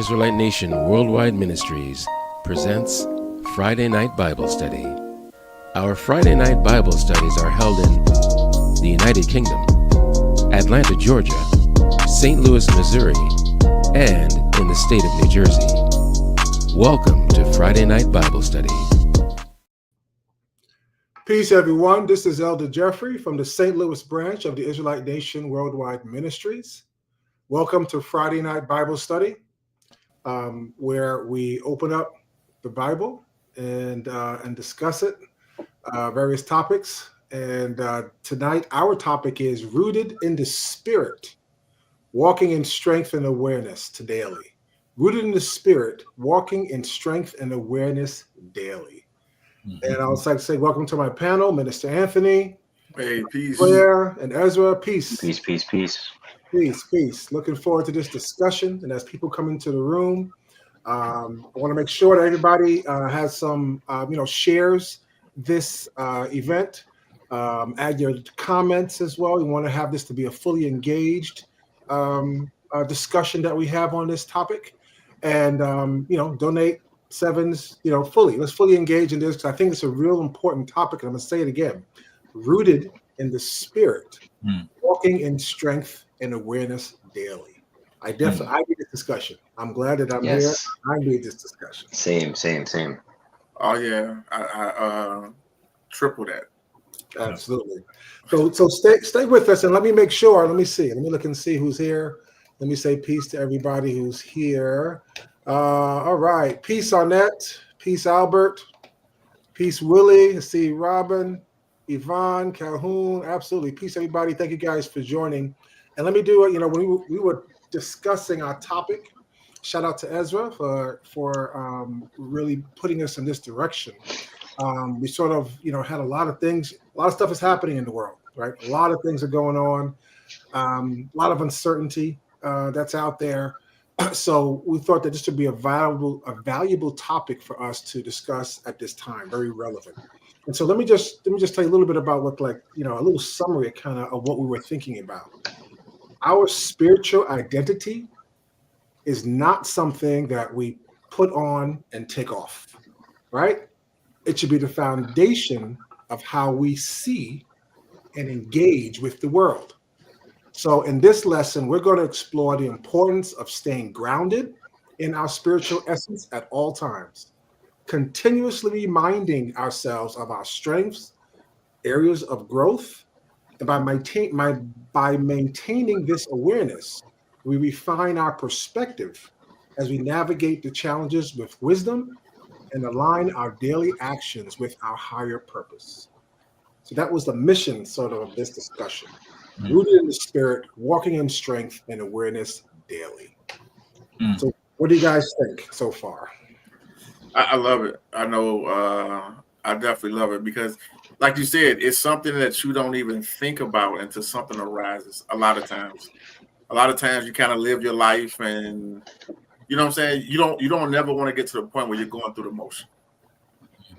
Israelite Nation Worldwide Ministries presents Friday Night Bible Study. Our Friday night Bible studies are held in the United Kingdom, Atlanta, Georgia, St. Louis, Missouri, and in the state of New Jersey. Welcome to Friday Night Bible Study. Peace, everyone. This is Elder Jeffrey from the St. Louis branch of the Israelite Nation Worldwide Ministries. Welcome to Friday Night Bible Study, where we open up the Bible and discuss it, various topics. And tonight, our topic is Rooted in the Spirit, Walking in Strength and Awareness to Daily. Rooted in the Spirit, Walking in Strength and Awareness Daily. And I would like to say welcome to my panel, Minister Anthony, hey, peace, Claire, and Ezra. Peace. Peace, peace, peace. Peace, peace. Looking forward to this discussion. And as people come into the room, I want to make sure that everybody has some, shares this event. Add your comments as well. We want to have this to be a fully engaged discussion that we have on this topic. And, donate sevens, fully. Let's fully engage in this because I think it's a real important topic. And I'm going to say it again. Rooted in the Spirit, walking in strength and awareness daily. I need this discussion. I'm glad that I'm here. I need this discussion. Same. Oh yeah, I triple that. Absolutely. So stay with us and let me make sure. Let me see. Let me look and see who's here. Let me say peace to everybody who's here. All right. Peace, Arnett. Peace, Albert. Peace, Willie. Let's see, Robin, Yvonne, Calhoun. Absolutely. Peace, everybody. Thank you guys for joining. And let me do it. When we were discussing our topic, shout out to Ezra for really putting us in this direction. We sort of, had a lot of things. A lot of stuff is happening in the world, right? A lot of things are going on. A lot of uncertainty that's out there. So we thought that this would be a valuable topic for us to discuss at this time. Very relevant. And so let me just tell you a little bit about what, a little summary kind of what we were thinking about. Our spiritual identity is not something that we put on and take off, right? It should be the foundation of how we see and engage with the world. So in this lesson, we're going to explore the importance of staying grounded in our spiritual essence at all times, continuously reminding ourselves of our strengths, areas of growth, and by maintaining this awareness, we refine our perspective as we navigate the challenges with wisdom and align our daily actions with our higher purpose. So that was the mission sort of this discussion. Rooted in the Spirit, walking in strength and awareness daily. So what do you guys think so far? I love it. I know I definitely love it because, like you said, it's something that you don't even think about until something arises. A lot of times you kind of live your life and you know what I'm saying? You don't never want to get to the point where you're going through the motion.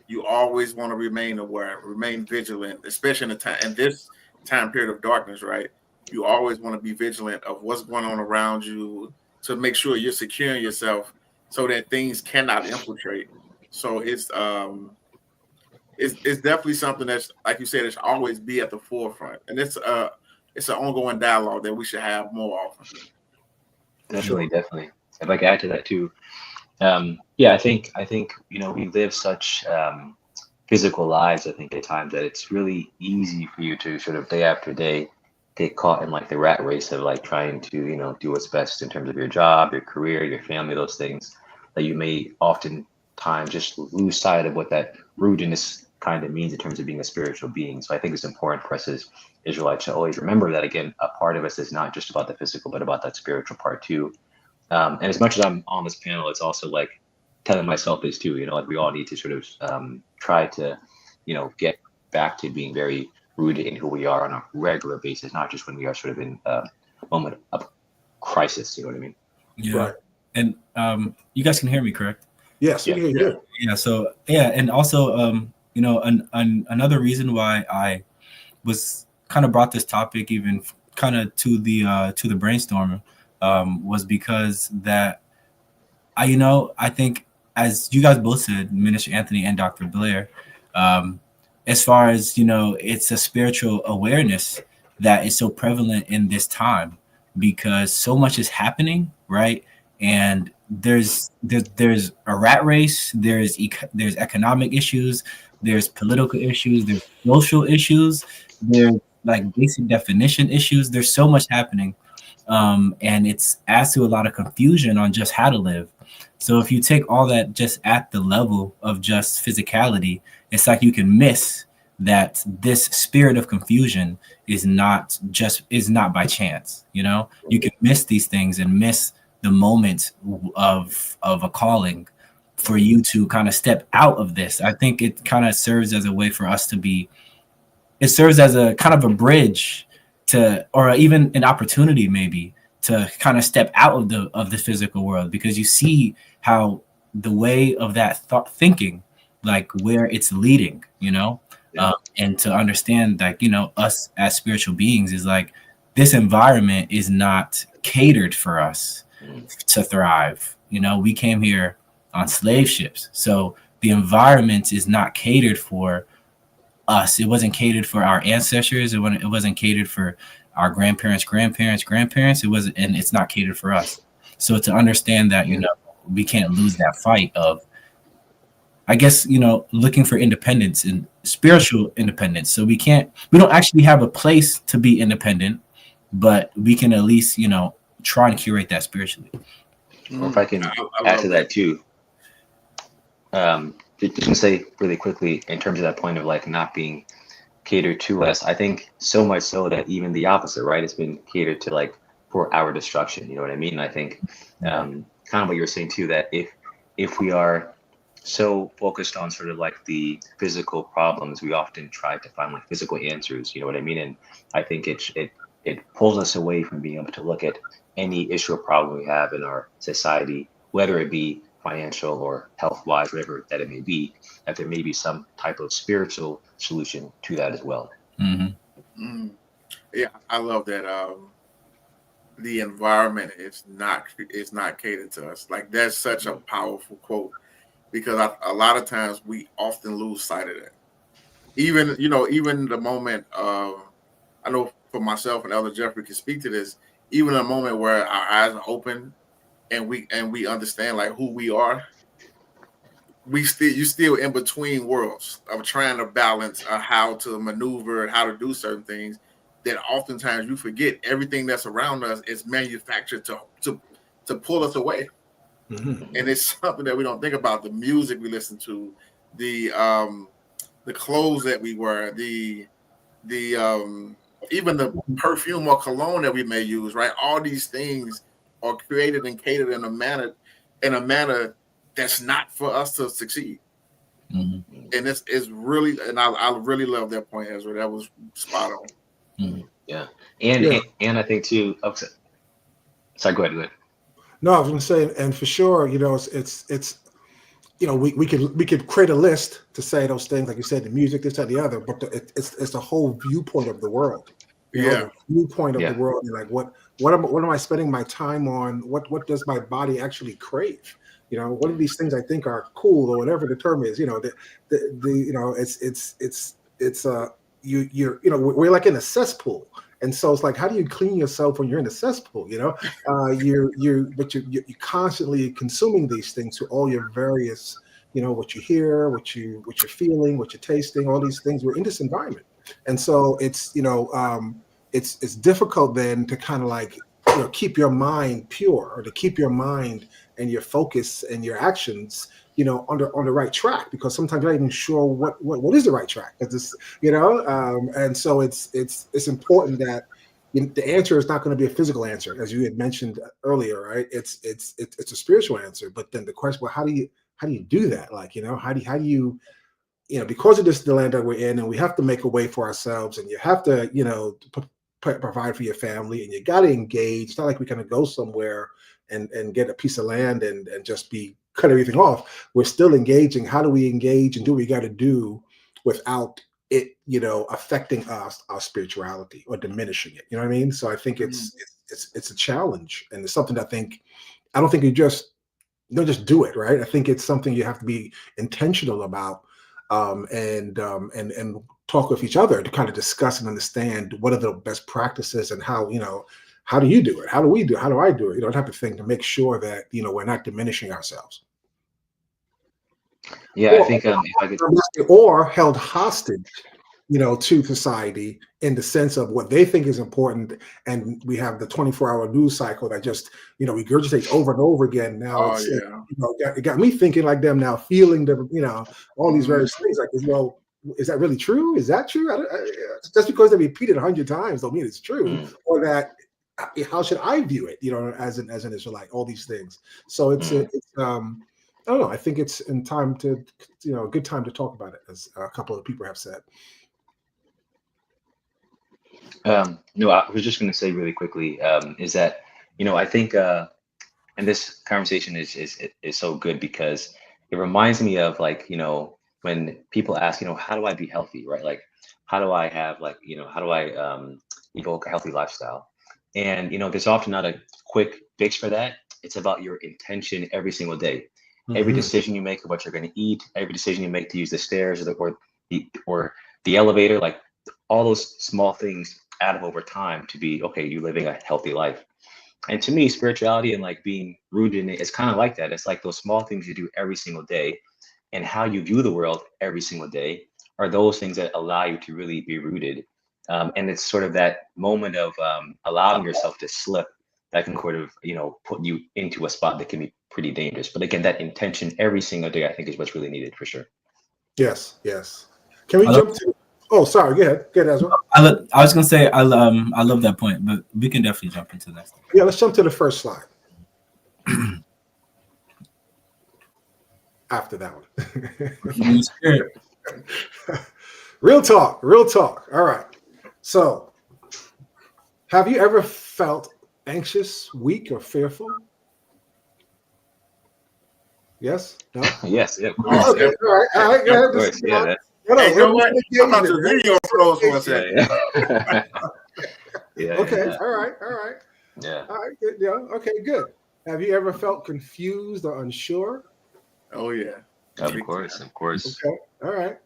You always want to remain aware, remain vigilant, especially in this time period of darkness, right? You always want to be vigilant of what's going on around you to make sure you're securing yourself so that things cannot infiltrate. So it's definitely something that's, like you said, it should always be at the forefront, and it's an ongoing dialogue that we should have more often. Definitely. If I could add to that too, I think we live such physical lives. I think at times that it's really easy for you to sort of day after day get caught in the rat race of trying to do what's best in terms of your job, your career, your family, those things that you may oftentimes just lose sight of what that rootedness kind of means in terms of being a spiritual being. So I think it's important for us as Israelites to always remember that, again, a part of us is not just about the physical, but about that spiritual part too. And as much as I'm on this panel, it's also telling myself this too, we all need to sort of try to, get back to being very rooted in who we are on a regular basis, not just when we are sort of in a moment of crisis, you know what I mean? Yeah. Right. And you guys can hear me, correct? Yes, we can hear you. Yeah. So and also another reason why I was kind of brought this topic even kind of to the brainstorm was because that I think, as you guys both said, Minister Anthony and Dr. Blair, as far as, it's a spiritual awareness that is so prevalent in this time because so much is happening, right? And there's a rat race, there's economic issues, there's political issues, there's social issues, there's like basic definition issues. There's so much happening. And it's adds to a lot of confusion on just how to live. So if you take all that just at the level of just physicality, it's like you can miss that this spirit of confusion is not by chance. You can miss these things and miss the moment of a calling for you to kind of step out of this. I think it kind of serves as a way for us it serves as a kind of a bridge to, or even an opportunity maybe to kind of step out of the physical world, because you see how the way of that thinking, like where it's leading, and to understand that, us as spiritual beings is like, this environment is not catered for us to thrive. We came here on slave ships. So the environment is not catered for us. It wasn't catered for our ancestors. It wasn't catered for our grandparents. It wasn't, and it's not catered for us. So to understand that, we can't lose that fight of, I guess, looking for independence and spiritual independence. So we don't actually have a place to be independent, but we can at least, try and curate that spiritually. Or if I can add to that too, just to say really quickly in terms of that point of like not being catered to us, I think so much so that even the opposite, right? It's been catered to like for our destruction. You know what I mean? I think kind of what you're saying too, that if we are so focused on sort of like the physical problems, we often try to find like physical answers. You know what I mean? And I think it pulls us away from being able to look at any issue or problem we have in our society, whether it be financial or health-wise, whatever that it may be, that there may be some type of spiritual solution to that as well. Mm-hmm. Yeah, I love that. The environment is not catered to us. Like, that's such a powerful quote, because a lot of times we often lose sight of that. Even the moment. I know for myself and Elder Jeffrey can speak to this. Even a moment where our eyes are open and we understand like who we are, you still in between worlds of trying to balance how to maneuver, how to do certain things, that oftentimes you forget everything that's around us is manufactured to pull us away. Mm-hmm. And it's something that we don't think about. The music we listen to, the clothes that we wear, the even the perfume or cologne that we may use, right? All these things are created and catered in a manner that's not for us to succeed. Mm-hmm. And it's really, and I really love that point, Ezra. That was spot on. Mm-hmm. Yeah. And I think too, sorry, go ahead. No, I was going to say, and for sure, it's we could create a list to say those things, like you said, the music, this, that, the other, but it's the whole viewpoint of the world. The viewpoint of the world. And like, what am I spending my time on? What does my body actually crave? What are these things I think are cool, or whatever the term is? We're like in a cesspool. And so it's like, how do you clean yourself when you're in a cesspool? You're constantly consuming these things through all your various, what you hear, what you're feeling, what you're tasting, all these things. We're in this environment, and so it's it's difficult then to kind of like keep your mind pure, or to keep your mind and your focus and your actions on the right track, because sometimes you're not even sure what is the right track. It's and so it's important that the answer is not going to be a physical answer, as you had mentioned earlier, right? It's a spiritual answer. But then the question, well, how do you do that? Like, how do you because of the land that we're in, and we have to make a way for ourselves, and you have to provide for your family, and you got to engage. It's not like we're going to go somewhere and get a piece of land and just cut everything off. We're still engaging. How do we engage and do what we got to do without it, affecting us, our spirituality, or diminishing it? You know what I mean? So I think it's a challenge, and it's something I don't think you just you don't just do it, right? I think it's something you have to be intentional about, and talk with each other to kind of discuss and understand what are the best practices and how, how do you do it? How do we do it? How do I do it? That type of thing, to make sure that, we're not diminishing ourselves. Yeah, I think if I could, or held hostage, to society in the sense of what they think is important, and we have the 24-hour news cycle that just, regurgitates over and over again. Now it got me thinking like them now, feeling the, all these various things like, well, is that really true? Is that true? Just because they repeat it 100 times don't mean it's true, or that. How should I view it? As an Israelite, all these things. So it's I don't know. I think it's in time to, a good time to talk about it, as a couple of people have said. No, I was just going to say really quickly, is that, I think, and this conversation is so good because it reminds me of, like, when people ask, how do I be healthy, right? Like, how do I have, like, how do I evoke a healthy lifestyle? And, there's often not a quick fix for that. It's about your intention every single day. Every decision you make of what you're going to eat, every decision you make to use the stairs or the elevator, like, all those small things add up over time to be, okay, you living a healthy life. And to me, spirituality and, like, being rooted in it is kind of like that. It's like those small things you do every single day, and how you view the world every single day are those things that allow you to really be rooted. And it's sort of that moment of allowing yourself to slip that can sort of, put you into a spot that can be pretty dangerous. But again, that intention every single day, I think, is what's really needed for sure. Yes. Can we jump to? Oh, sorry. Go ahead, Ezra. I was gonna say I love that point, but we can definitely jump into the next one. Yeah, let's jump to the first slide. After that one. Real talk. All right. So, have you ever felt anxious, weak, or fearful? Yes? No? Yes. Yeah. Okay. All right. Go ahead. Yeah. Hey, you know what? I'm about to video froze for a second. Okay. All right. Yeah. All right. Good. Yeah. Okay. Good. Have you ever felt confused or unsure? Oh yeah. Of course. Okay. All right.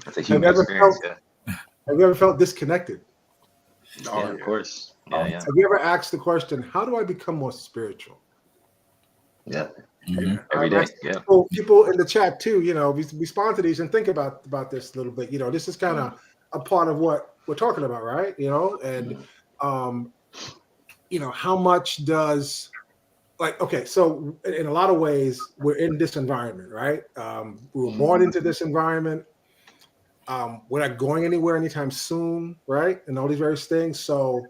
That's a human experience. Have you ever felt disconnected? Oh, Of course. Yeah. Have you ever asked the question, how do I become more spiritual? Yeah. Every day. Yeah. People in the chat too, respond to these and think about this a little bit. This is kind of a part of what we're talking about, right? And how much does, like, okay, so in a lot of ways we're in this environment, right? We were born into this environment. We're not going anywhere anytime soon, right? And all these various things. So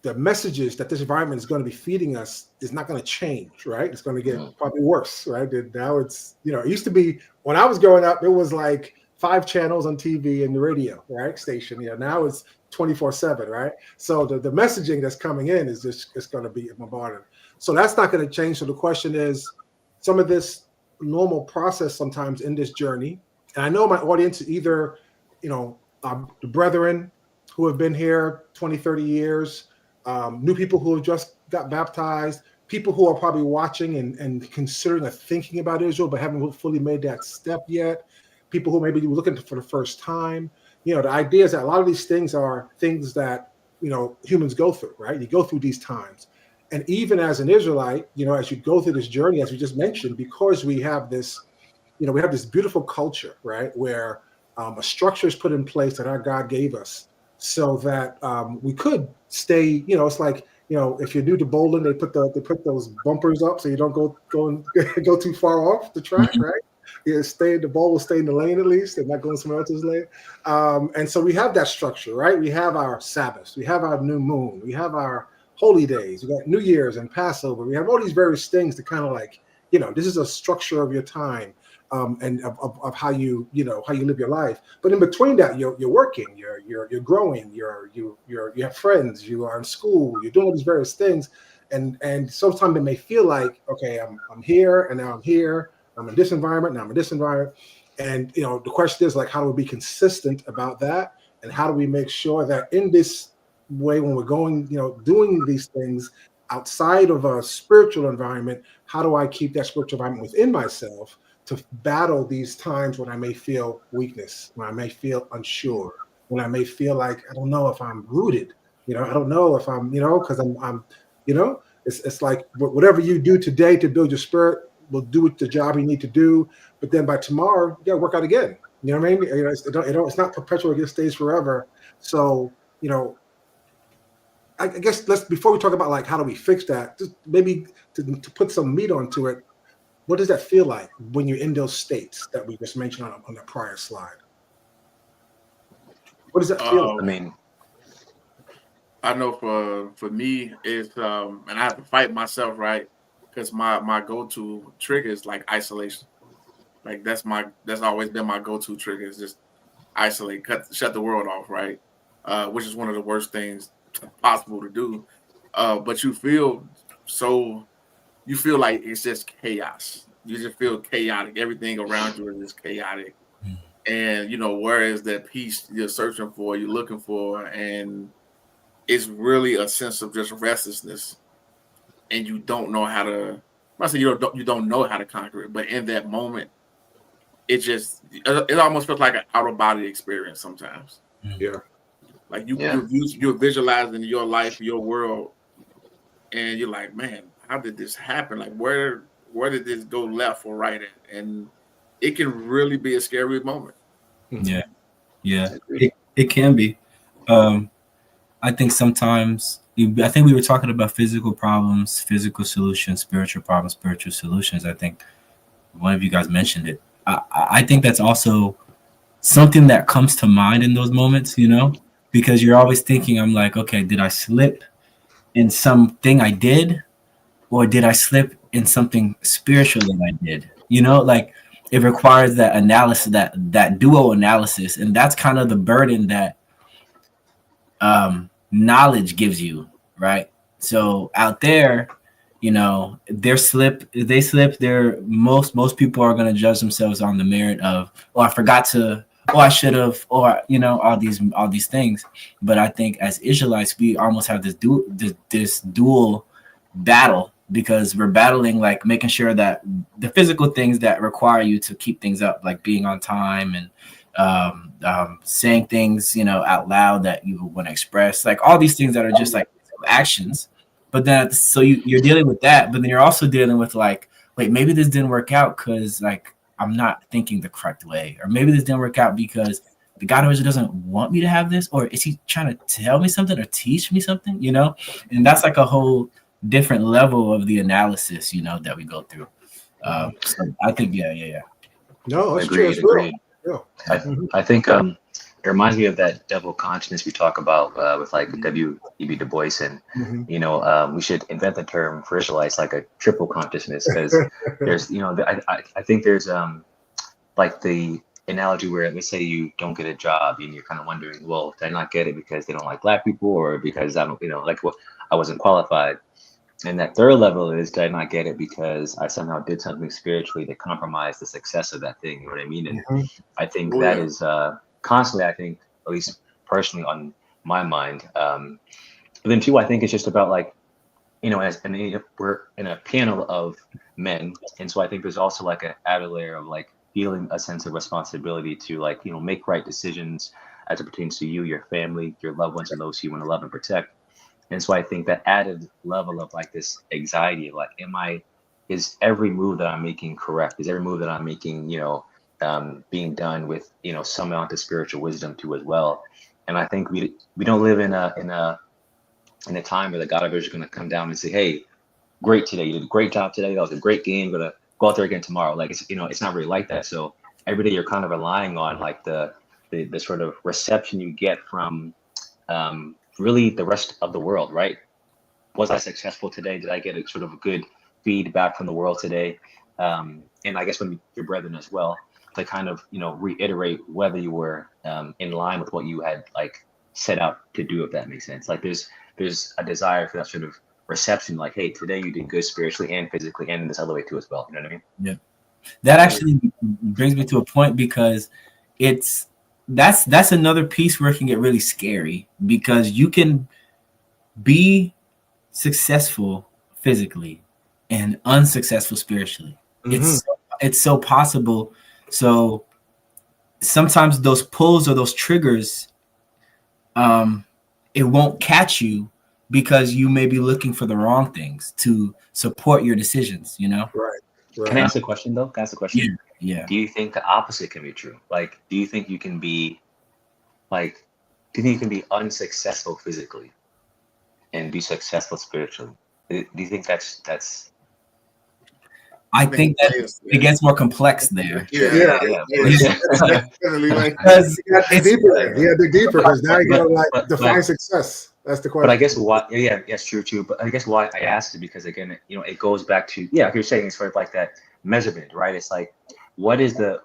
the messages that this environment is going to be feeding us is not going to change, right? It's going to get probably worse, right? Now it's, it used to be, when I was growing up, it was like 5 channels on TV and the radio, right? Station. Now it's 24/7, right? So the messaging that's coming in is just, it's going to be bombarded. So that's not going to change. So the question is, some of this normal process sometimes in this journey, and I know my audience, either, the brethren who have been here 20, 30 years, new people who have just got baptized, people who are probably watching and considering or thinking about Israel, but haven't fully made that step yet, people who maybe looking for the first time. The idea is that a lot of these things are things that, humans go through, right? You go through these times. And even as an Israelite, as you go through this journey, as we just mentioned, because we have this, we have this beautiful culture, right? Where a structure is put in place that our God gave us so that we could stay, it's like, if you're new to bowling, they put those bumpers up so you don't go too far off the track, right? The ball will stay in the lane at least and not go in someone else's lane. And so we have that structure, right? We have our Sabbaths, we have our new moon, we have our holy days, we got New Year's and Passover. We have all these various things to kind of like, this is a structure of your time. And of how you live your life, but in between that, you're working, you're growing, you have friends, you are in school, you're doing all these various things, and sometimes it may feel like, okay, I'm here and now I'm here, I'm in this environment, now I'm in this environment, and the question is like, how do we be consistent about that, and how do we make sure that in this way when we're going, doing these things, outside of a spiritual environment, how do I keep that spiritual environment within myself to battle these times when I may feel weakness, when I may feel unsure, when I may feel like I don't know if I'm rooted, I don't know if I'm, because I'm, it's like whatever you do today to build your spirit will do the job you need to do, but then by tomorrow you got to work out again. You know what I mean? It's not perpetual; it stays forever. So I guess before we talk about like how do we fix that, just maybe to put some meat onto it. What does that feel like when you're in those states that we just mentioned on the prior slide? What does that feel like? I mean, I know for me it's and I have to fight myself, right? Because my go-to trigger is like isolation. Like that's always been my go-to trigger, is just isolate, shut the world off, right? Which is one of the worst things possible to do. But you feel like it's just chaos. You just feel chaotic. Everything around you is just chaotic. And where is that peace you're searching for, you're looking for, and it's really a sense of just restlessness. And you don't know how to. I say you don't know how to conquer it, but in that moment, it almost feels like an out of body experience sometimes. Yeah. Like you're visualizing your life, your world, and you're like, man, how did this happen? Like where did this go left or right at? And it can really be a scary moment. Yeah. It can be. I think sometimes I think we were talking about physical problems, physical solutions, spiritual problems, spiritual solutions. I think one of you guys mentioned it. I think that's also something that comes to mind in those moments, because you're always thinking, I'm like, okay, did I slip in something I did, or did I slip in something spiritual that I did? Like it requires that analysis, that dual analysis, and that's kind of the burden that knowledge gives you, right? So out there, they slip. Most people are going to judge themselves on the merit of, oh, I forgot to, oh, I should have, or all these things. But I think as Israelites, we almost have this dual battle, because we're battling like making sure that the physical things that require you to keep things up, like being on time and saying things out loud that you want to express, like all these things that are just like actions. But then so you're dealing with that, but then you're also dealing with like, wait, maybe this didn't work out because like I'm not thinking the correct way, or maybe this didn't work out because the God originally doesn't want me to have this, or is he trying to tell me something or teach me something, and that's like a whole different level of the analysis that we go through. So I think No, it's agreed. Yeah. I think it reminds me of that double consciousness we talk about with like W.E.B. Du Bois, and we should invent the term for Israelites, like a triple consciousness, because there's I think there's like the analogy where, let's say you don't get a job and you're kind of wondering, well, did I not get it because they don't like Black people, or because I don't I wasn't qualified? And that third level is, did I not get it because I somehow did something spiritually that compromised the success of that thing? You know what I mean? And I think that is constantly, I think, at least personally on my mind. But then too, I think it's just about like, we're in a panel of men. And so I think there's also like an added layer of like feeling a sense of responsibility to like, make right decisions as it pertains to you, your family, your loved ones, and those who you want to love and protect. And so I think that added level of like this anxiety of like, is every move that I'm making correct? Is every move that I'm making, being done with, some amount of spiritual wisdom too as well? And I think we don't live in a time where the God of Israel is going to come down and say, hey, great today, you did a great job today, that was a great game, gonna go out there again tomorrow. Like it's not really like that. So every day you're kind of relying on like the sort of reception you get from really the rest of the world, right? Was I successful today? Did I get a sort of good feedback from the world today? And I guess from your brethren as well, to kind of reiterate whether you were in line with what you had like set out to do, if that makes sense. Like there's a desire for that sort of reception, like, hey, today you did good spiritually and physically, and this other way too as well. You know what I mean? Yeah. That actually brings me to a point, because that's another piece where it can get really scary, because you can be successful physically and unsuccessful spiritually. Mm-hmm. It's so possible. So sometimes those pulls or those triggers, it won't catch you because you may be looking for the wrong things to support your decisions, you know? Right. Can I ask a question though? Can I ask a question? Yeah. Do you think the opposite can be true? Like, do you think you can be unsuccessful physically and be successful spiritually? Do you think that's I think that it gets more complex there. Yeah. Definitely, like, Because you got to dig deeper there. You got to dig deeper because now you got to like define success. That's the question. But I guess why? Yeah, yes, true. But I guess why I asked it because again, it goes back to like you're saying, it's sort of like that measurement, right? It's like what is the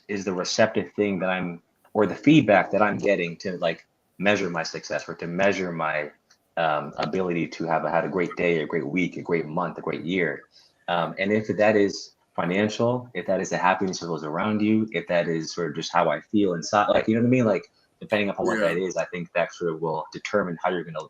receptive thing that I'm, or the feedback that I'm getting to like measure my success or to measure my ability to have had a great day, a great week, a great month, a great year. And if that is financial, if that is the happiness of those around you, if that is sort of just how I feel inside, like, you know what I mean? Like, depending upon what that is, I think that sort of will determine how you're gonna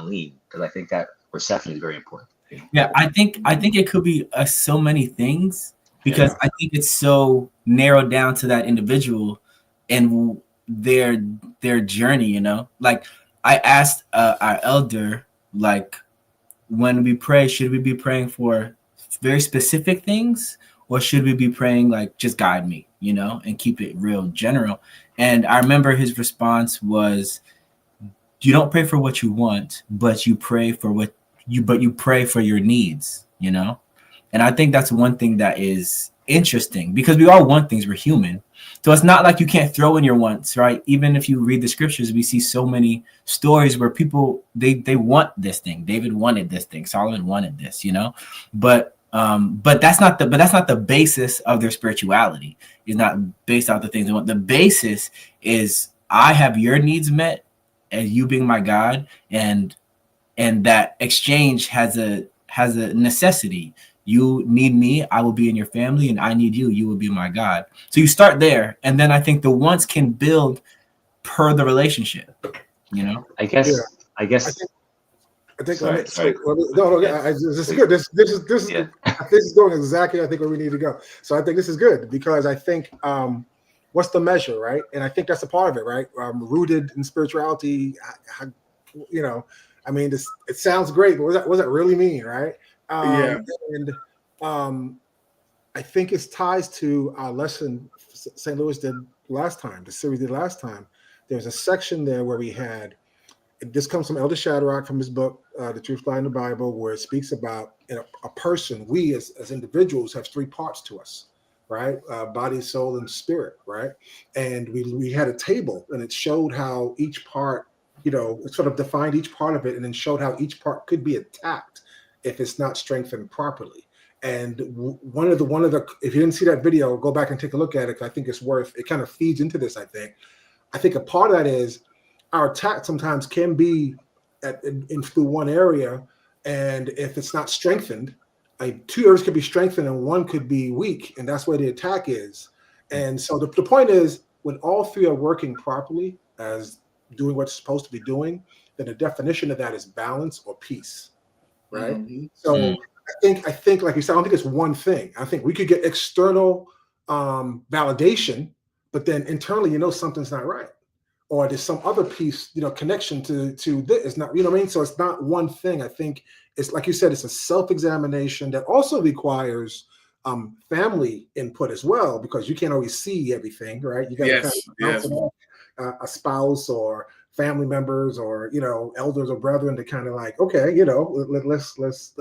lean. Because I think that perception is very important. Yeah, I think it could be so many things because I think it's so narrowed down to that individual and their journey. You know, like I asked our elder, like, when we pray, should we be praying for very specific things, or should we be praying like, just guide me, you know, and keep it real general? And I remember his response was, you don't pray for what you want, but you pray for you pray for your needs, you know? And I think that's one thing that is interesting because we all want things. We're human. So it's not like you can't throw in your wants, right? Even if you read the scriptures, we see so many stories where people, they want this thing. David wanted this thing. Solomon wanted this, you know? But that's not the basis of their spirituality. It's not based off the things they want. The basis is, I have your needs met as you being my God, and that exchange has a necessity. You need me, I will be in your family, and I need you, you will be my God. So you start there, and then I think the wants can build per the relationship, you know? I guess. Sorry. This is good. This is going exactly, I think, where we need to go. So I think this is good because I think what's the measure, right? And I think that's a part of it, right? Rooted in spirituality, you know. I mean, it sounds great, but what does that really mean, right? And I think it ties to our lesson St. Louis did last time, the series did last time. There's a section there where we had, this comes from Elder Shadrach from his book, The Truth Lie in the Bible, where it speaks about a person. We as individuals have three parts to us, right? Body, soul, and spirit, right? And we had a table, and it showed how each part, you know, it sort of defined each part of it, and then showed how each part could be attacked if it's not strengthened properly. And one of the, if you didn't see that video, go back and take a look at it. I think it's worth, it kind of feeds into this. I think a part of that is our attack sometimes can be in through one area, and if it's not strengthened, two areas could be strengthened and one could be weak, and that's where the attack is. And so the point is, when all three are working properly as doing what's supposed to be doing, then the definition of that is balance or peace, right? Mm-hmm. So I think, like you said, I don't think it's one thing. I think we could get external validation, but then internally, you know, something's not right, or there's some other piece, you know, connection to this. It's not, you know what I mean? So it's not one thing. I think it's, like you said, it's a self-examination that also requires family input as well, because you can't always see everything, right? You got to kind of a spouse or family members or, you know, elders or brethren to kind of like, okay, you know, let's this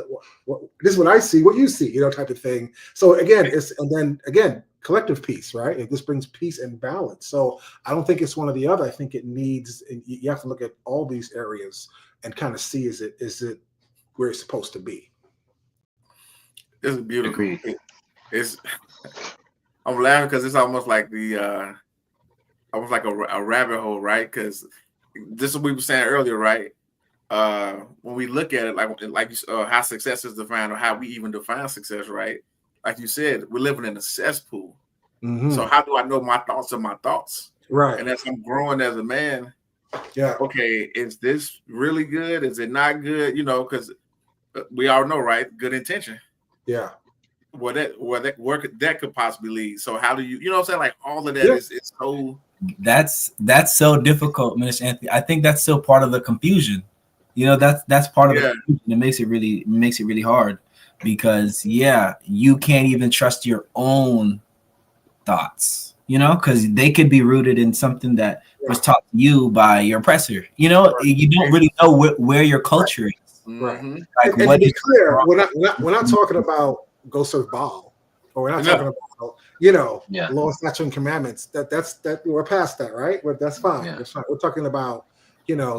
is what I see, what you see, you know, type of thing. So again, and then again, collective peace, right? This brings peace and balance. So I don't think it's one or the other. I think it needs, you have to look at all these areas and kind of see, is it where it's supposed to be? This is beautiful. I'm laughing because it's almost like almost like a rabbit hole, right? Because this is what we were saying earlier, right? When we look at it, like how success is defined, or how we even define success, right? Like you said, we're living in a cesspool. Mm-hmm. So how do I know my thoughts are my thoughts? Right. And as I'm growing as a man, Yeah. Okay, is this really good? Is it not good? Because we all know, right? Good intention. Yeah. Where that could possibly lead. So how do you know what I'm saying? Like all of that is so. That's so difficult, Minister Anthony. I think that's still part of the confusion. That's part of the confusion. It makes it really hard because you can't even trust your own thoughts, because they could be rooted in something that was taught to you by your oppressor. You don't really know where your culture is. Right. Mm-hmm. Like, and to be clear, we're not talking about go serve Baal, or we're not talking about law, statute, and commandments. That's we're past that, right? That's fine. Yeah. That's fine. We're talking about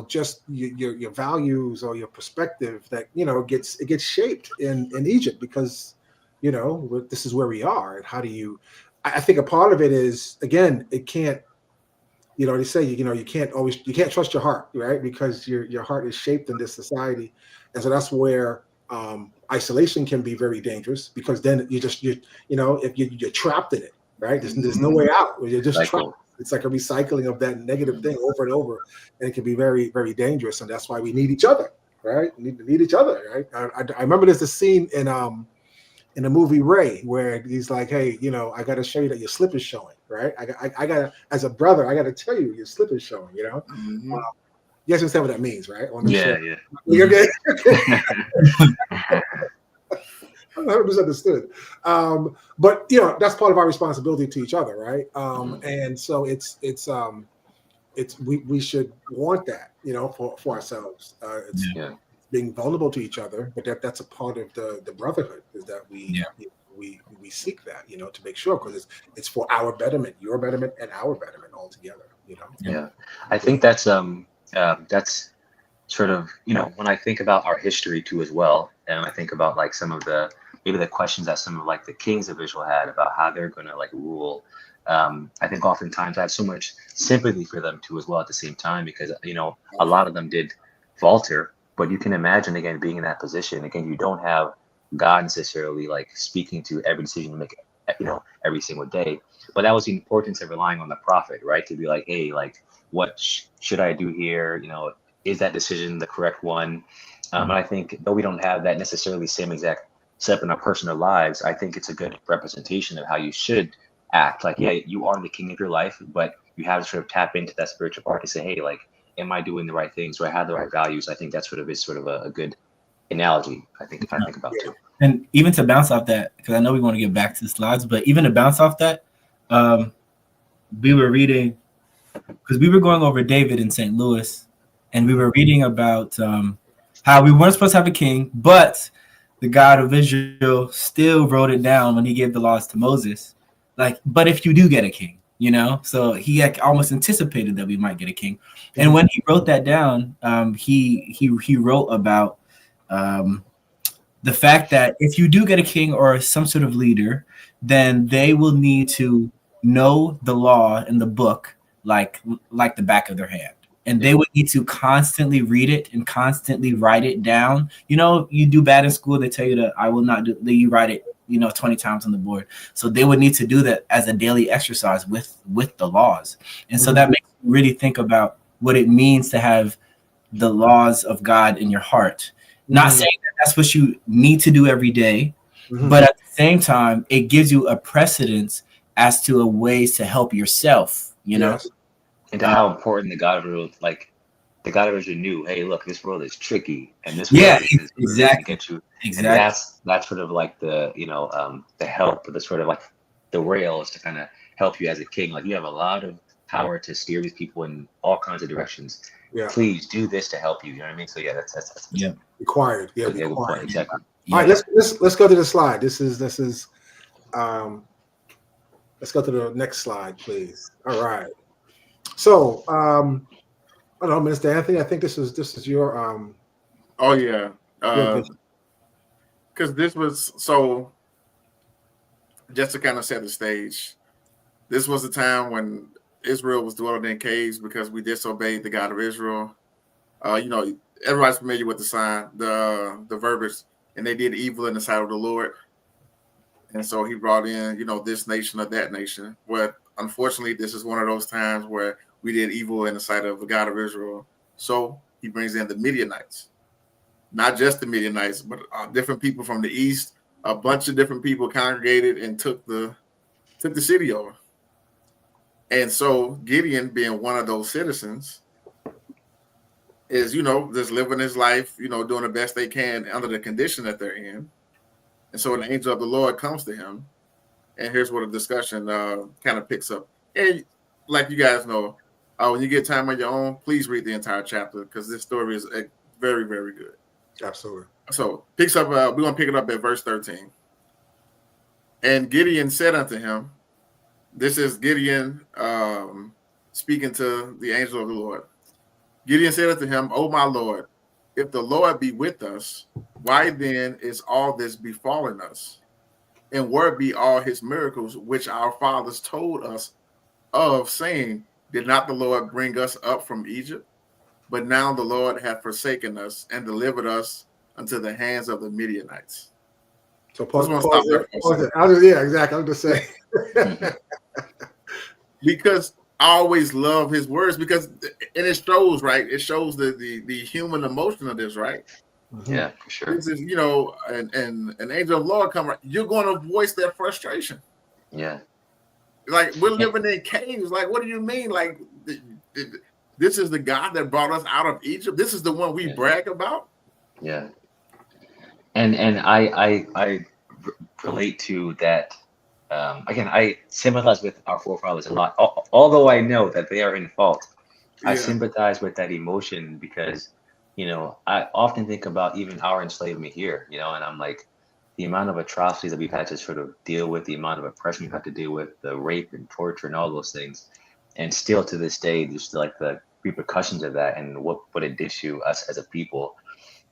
just your values or your perspective that it gets shaped in Egypt because this is where we are, and how do you? I think a part of it is, again, it can't. They say you can't trust your heart, right? Because your heart is shaped in this society, and so that's where isolation can be very dangerous because then if you're trapped in it, right? There's no way out. You're just trapped. It's like a recycling of that negative thing over and over, and it can be very, very dangerous. And that's why we need each other, right? We need each other, right? I remember there's a scene in the movie Ray, where he's like, "Hey, I got to show you that your slip is showing, right? I got as a brother, I got to tell you your slip is showing, Mm-hmm. You guys understand what that means, right? Yeah. Okay. 100% understood. But that's part of our responsibility to each other, right? And so we should want that, for ourselves. Being vulnerable to each other, but that's a part of the brotherhood, is that we seek that, to make sure, because it's for our betterment, your betterment, and our betterment all together. Yeah, I think that's sort of when I think about our history too as well, and I think about like some of maybe the questions that some of like the kings of Israel had about how they're going to like rule. I think oftentimes I have so much sympathy for them too as well at the same time, because a lot of them did falter. But you can imagine, again, being in that position. Again, you don't have God necessarily like speaking to every decision you make, every single day. But that was the importance of relying on the prophet, right? To be like, hey, like, what should I do here? Is that decision the correct one? And I think though we don't have that necessarily same exact step in our personal lives, I think it's a good representation of how you should act. Like, you are the king of your life, but you have to sort of tap into that spiritual part to say, hey, like, am I doing the right things? Do I have the right values? I think that's sort of a good analogy, I think about too. And even to bounce off that, because I know we want to get back to the slides, but even to bounce off that, we were reading, because we were going over David in St. Louis, and we were reading about how we weren't supposed to have a king, but the God of Israel still wrote it down when he gave the laws to Moses. Like, but if you do get a king, so he almost anticipated that we might get a king. And when he wrote that down, he wrote about the fact that if you do get a king or some sort of leader, then they will need to know the law in the book like the back of their hand. And they would need to constantly read it and constantly write it down. You do bad in school, they tell you that I will not do that. You write it, 20 times on the board. So they would need to do that as a daily exercise with the laws. And so that makes you really think about what it means to have the laws of God in your heart. Not saying that that's what you need to do every day, but at the same time, it gives you a precedence as to a ways to help yourself, Yes. And to how important the God of Israel knew, hey, look, this world is tricky, and this world is exactly to get you. Exactly. And that's sort of like the the help, the sort of like the rails to kind of help you as a king. Like, you have a lot of power to steer these people in all kinds of directions. Yeah. Please do this to help you. You know what I mean? So that's required. Yeah, required. Exactly. All right, let's go to the slide. This is let's go to the next slide, please. All right. So I don't know, Minister Anthony, I think this is your Oh yeah. your Because this was so, just to kind of set the stage, this was the time when Israel was dwelling in caves because we disobeyed the God of Israel. Everybody's familiar with the sign, the verbiage, and they did evil in the sight of the Lord. And so he brought in, this nation or that nation. But unfortunately, this is one of those times where we did evil in the sight of the God of Israel. So he brings in the Midianites, not just the Midianites, but different people from the east. A bunch of different people congregated and took the city over. And so Gideon, being one of those citizens, is, just living his life, doing the best they can under the condition that they're in. And so an angel of the Lord comes to him, and here's where the discussion kind of picks up. And like you guys know, when you get time on your own, please read the entire chapter, because this story is very, very good. Absolutely. So picks up. We're gonna pick it up at verse 13. And Gideon said unto him, this is Gideon speaking to the angel of the Lord. Gideon said unto him, O my Lord, if the Lord be with us, why then is all this befallen us? And where be all his miracles which our fathers told us of, saying, did not the Lord bring us up from Egypt? But now the Lord hath forsaken us and delivered us unto the hands of the Midianites. So pause it. Yeah, exactly. I'm just saying. Because I always love his words, because and it shows, right? It shows the human emotion of this, right? Yeah, for sure. This is, and an angel of the Lord come, you're going to voice their frustration. Yeah. Like, we're living in caves. Like, what do you mean? Like, this is the God that brought us out of Egypt. This is the one we brag about. Yeah. And I relate to that. Again, I sympathize with our forefathers a lot. Although I know that they are in fault, I sympathize with that emotion, because, I often think about even our enslavement here, and I'm like, the amount of atrocities that we've had to sort of deal with, the amount of oppression we've had to deal with, the rape and torture and all those things. And still to this day, there's still like the repercussions of that and what it did to us as a people.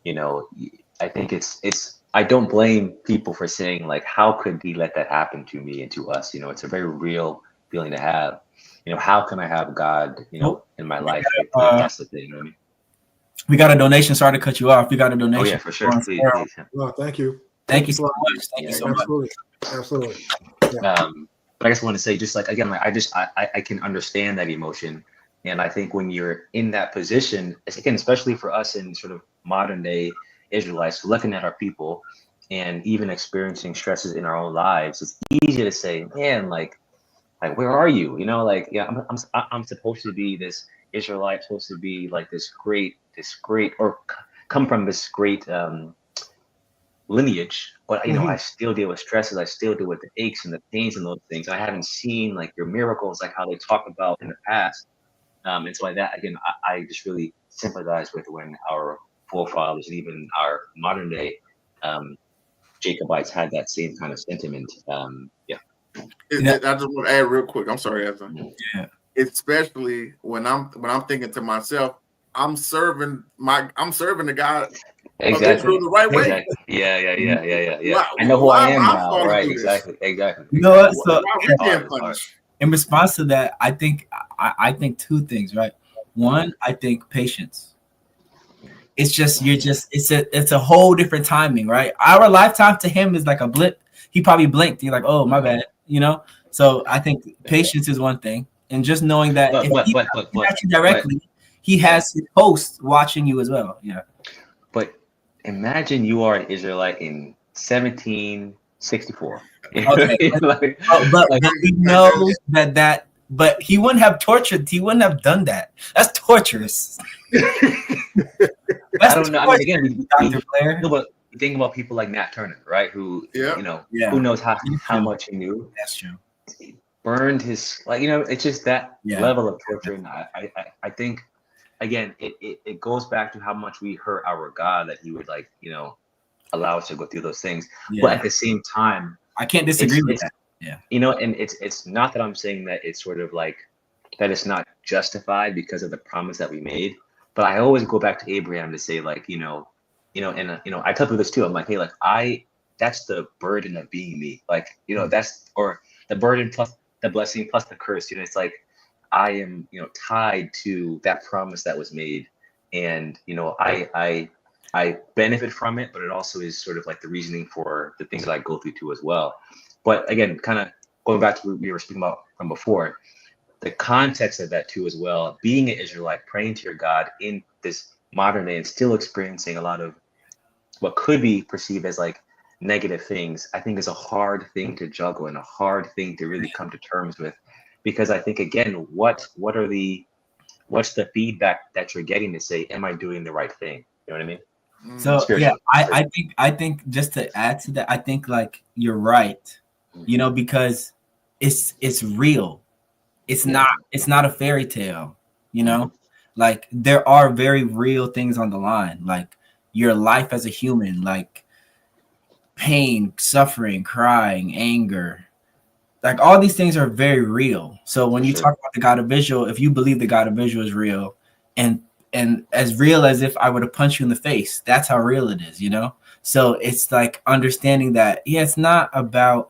I think it's I don't blame people for saying, like, how could he let that happen to me and to us? It's a very real feeling to have. How can I have God, in my life? That's the thing. I mean, we got a donation. Sorry to cut you off. We got a donation. Oh yeah, for sure. Please. Well, thank you. Thank you so much. Thank you so much. Absolutely. Yeah. But I just want to say, just like, again, like, I can understand that emotion. And I think when you're in that position, again, especially for us in sort of modern day Israelites, looking at our people and even experiencing stresses in our own lives, it's easy to say, man, like where are you? I'm supposed to be this Israelite, supposed to be like this great, or come from this great lineage, but I still deal with stresses. I still deal with the aches and the pains and those things. I haven't seen like your miracles, like how they talk about in the past. And so like that, again, I just really sympathize with when our forefathers and even our modern day Jacobites had that same kind of sentiment. I just want to add real quick. I'm sorry, Evan. Yeah. Especially when I'm thinking to myself, I'm serving the God exactly. of Israel the right way. Exactly. Yeah. I know who I am now. Right. Exactly. So in response to that, I think two things, right? One, I think patience. It's it's a whole different timing, right? Our lifetime to him is like a blip. He probably blinked. You're like, oh, my bad, So I think patience is one thing, and just knowing that if he at you directly, he has his host watching you as well. Yeah. But imagine you are an Israelite in 1764. Okay. but he knows that. But he wouldn't have tortured. He wouldn't have done that. That's torturous. I don't know. I mean, again, Dr. Blair. No, but think about people like Nat Turner, right? Who, who knows how much he knew. That's true. He burned his, it's just that level of torture. And I think, again, it goes back to how much we hurt our God that he would allow us to go through those things. Yeah. But at the same time, I can't disagree with that. Yeah. And it's not that I'm saying that it's sort of like that it's not justified because of the promise that we made. But I always go back to Abraham to say, like, I tell people this too. I'm like, hey, that's the burden of being me. Like, that's, or the burden plus the blessing plus the curse. It's like, I am, tied to that promise that was made. And, I benefit from it, but it also is sort of like the reasoning for the things that I go through too as well. But again, kind of going back to what we were speaking about from before, the context of that too as well, being an Israelite, praying to your God in this modern day and still experiencing a lot of what could be perceived as like negative things, I think is a hard thing to juggle and a hard thing to really come to terms with. Because I think, again, what's the feedback that you're getting to say, am I doing the right thing? You know what I mean? So yeah, Spiritually. I think just to add to that, I think like you're right, you know, because it's real. It's not a fairy tale, you know, like there are very real things on the line, like your life as a human, like pain, suffering, crying, anger, like all these things are very real. So when you talk about the God of Israel, if you believe the God of Israel is real and as real as if I were to punch you in the face, that's how real it is, you know? So it's like understanding that, yeah, it's not about,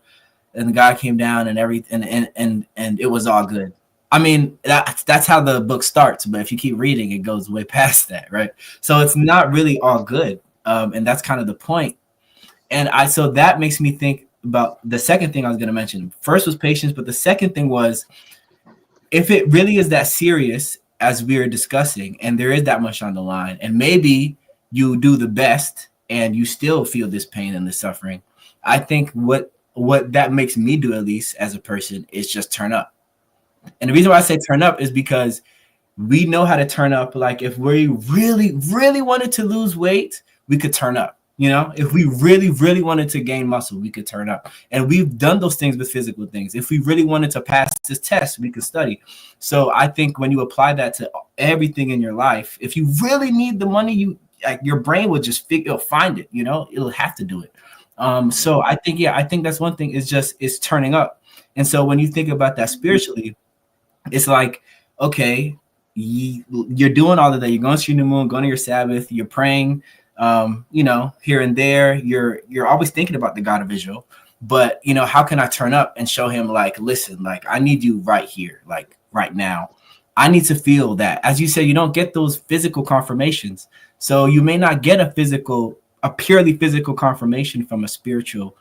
and the guy came down and everything and it was all good. I mean, that's how the book starts, but if you keep reading, it goes way past that, right? So it's not really all good. And that's kind of the point. And so that makes me think about the second thing I was going to mention. First was patience, but the second thing was, if it really is that serious as we are discussing, and there is that much on the line, and maybe you do the best and you still feel this pain and the suffering, I think what that makes me do, at least as a person, is just turn up. And the reason why I say turn up is because we know how to turn up. Like if we really, really wanted to lose weight, we could turn up. You know, if we really, really wanted to gain muscle, we could turn up. And we've done those things with physical things. If we really wanted to pass this test, we could study. So I think when you apply that to everything in your life, if you really need the money, your brain will just it'll find it, you know, it'll have to do it. So I think that's one thing, is turning up. And so when you think about that spiritually, it's like, okay, you're doing all of that. You're going to your new moon, going to your Sabbath, you're praying, you know, here and there, you're always thinking about the God of Israel, but you know, how can I turn up and show him, like, listen, like I need you right here, like right now. I need to feel that. As you said, you don't get those physical confirmations. So you may not get a purely physical confirmation from a spiritual,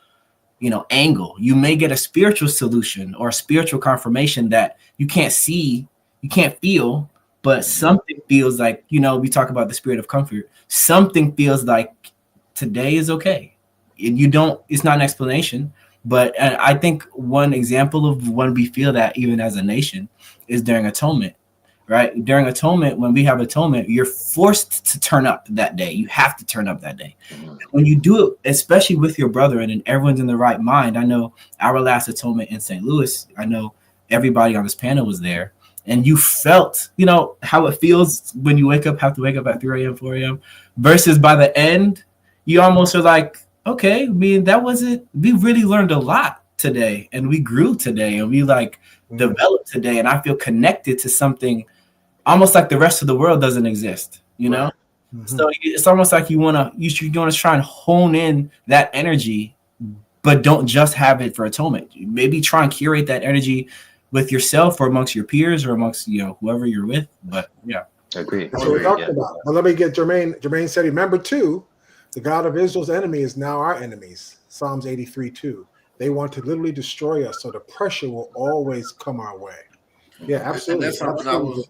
you know, angle. You may get a spiritual solution or a spiritual confirmation that you can't see, you can't feel, but something feels like, you know, we talk about the spirit of comfort. Something feels like today is okay. It's not an explanation, but I think one example of when we feel that even as a nation is during atonement, right? During atonement, when we have atonement, you're forced to turn up that day. You have to turn up that day. When you do it, especially with your brother and everyone's in the right mind. I know our last atonement in St. Louis, I know everybody on this panel was there. And you felt, you know, how it feels when you have to wake up at 3 a.m., 4 a.m. versus by the end, you almost are like, okay, I mean, we really learned a lot today and we grew today and we developed today. And I feel connected to something almost like the rest of the world doesn't exist, you know? So it's almost like you want to try and hone in that energy, but don't just have it for atonement. Maybe try and curate that energy with yourself or amongst your peers or amongst, you know, whoever you're with. But yeah, I agree. That's what we're talking about. But let me get Jermaine. Jermaine said, remember too, the God of Israel's enemy is now our enemies. Psalms 83:2. They want to literally destroy us, so the pressure will always come our way. Yeah, absolutely. And that's something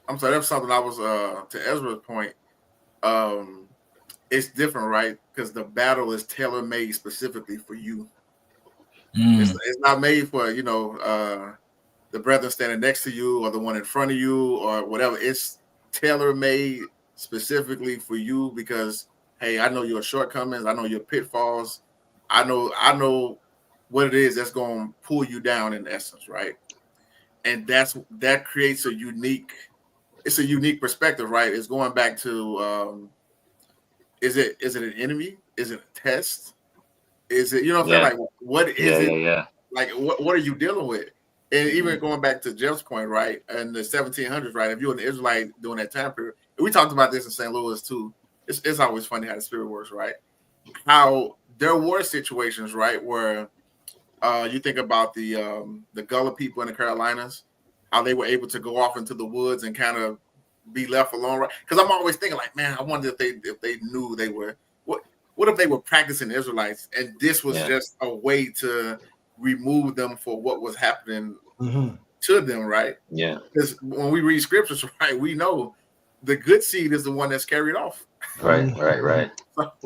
I'm sorry, that's something I was to Ezra's point. It's different, right? Because the battle is tailor-made specifically for you. It's not made for, you know, the brethren standing next to you or the one in front of you or whatever. It's tailor-made specifically for you because, hey, I know your shortcomings. I know your pitfalls. I know what it is that's going to pull you down in essence, right? And that creates a unique perspective, right? It's going back to, is it an enemy? Is it a test? Is it, you know what I'm saying? Like, what is it? Yeah. Like, what are you dealing with? And even going back to Jeff's point, right? In the 1700s, right? If you're an Israelite during that time period, we talked about this in St. Louis too. It's always funny how the spirit works, right? How there were situations, right, where you think about the Gullah people in the Carolinas, how they were able to go off into the woods and kind of be left alone, right? Because I'm always thinking, like, man, I wonder if they knew they were what if they were practicing Israelites and this was just a way to remove them for what was happening to them, right? Yeah. Because when we read scriptures, right, we know the good seed is the one that's carried off. Right.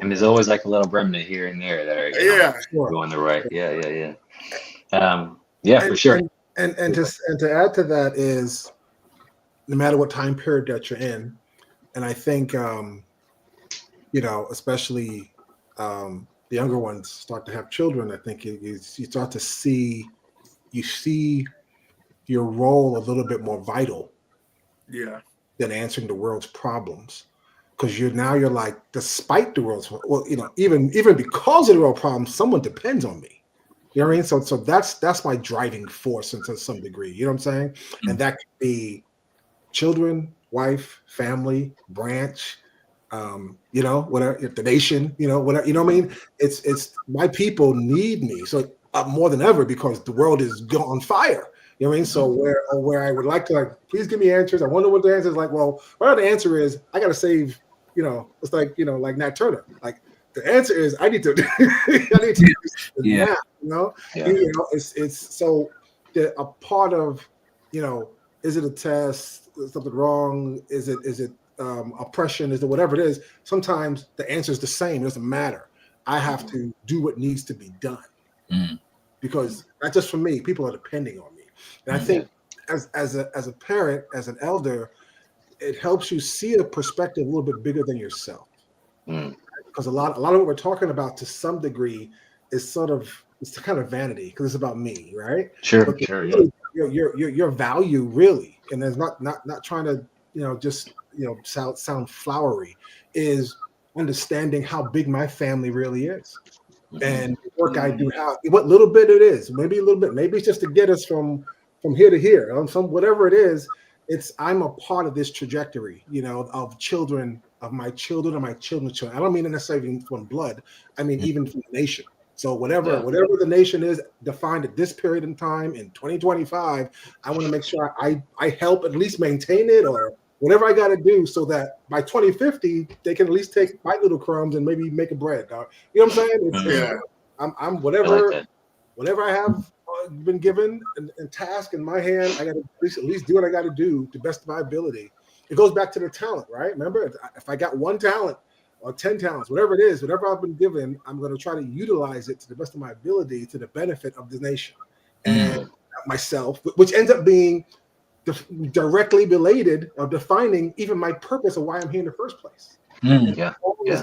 And there's always like a little remnant here and there that are, going the right. Yeah. For sure. And to add to that is, no matter what time period that you're in, and I think especially the younger ones start to have children. I think you start to see your role a little bit more vital. Yeah. Than answering the world's problems, because you're like, despite the world's, even because of the world problems, someone depends on me. You know what I mean? So that's my driving force to some degree. You know what I'm saying? Mm-hmm. And that could be children, wife, family, branch, whatever, the nation, whatever. You know what I mean? It's my people need me so more than ever, because the world is on fire. You know what I mean? So where I would like to, please give me answers. I wonder what the answer is. Like, well, the answer is I got to save. It's like like Nat Turner. Like, the answer is I need to. Yeah. Now. It's so a part of is it a test? Is something wrong? Is it oppression? Is it whatever it is? Sometimes the answer is the same. It doesn't matter. I have to do what needs to be done because not just for me. People are depending on me. And I think as a parent, as an elder, it helps you see a perspective a little bit bigger than yourself. Because a lot of what we're talking about to some degree is it's kind of vanity, because it's about me, right? Sure. Your value really, and there's not trying to just sound flowery, is understanding how big my family really is. And the work I do, what little bit it is, maybe a little bit, maybe it's just to get us from here to here, whatever it is. I'm a part of this trajectory, of children, of my children, and my children's children. I don't mean necessarily from blood. I mean even from the nation. So whatever the nation is defined at this period in time in 2025, I want to make sure I help at least maintain it, or whatever I got to do, so that by 2050 they can at least take my little crumbs and maybe make a bread. You know what I'm saying? I'm whatever I have been given and task in my hand, I got to at least do what I got to do to the best of my ability. It goes back to the talent, right? Remember, if I got one talent or 10 talents, whatever it is, whatever I've been given, I'm going to try to utilize it to the best of my ability to the benefit of the nation and myself, which ends up being directly related or defining even my purpose of why I'm here in the first place. Absolutely.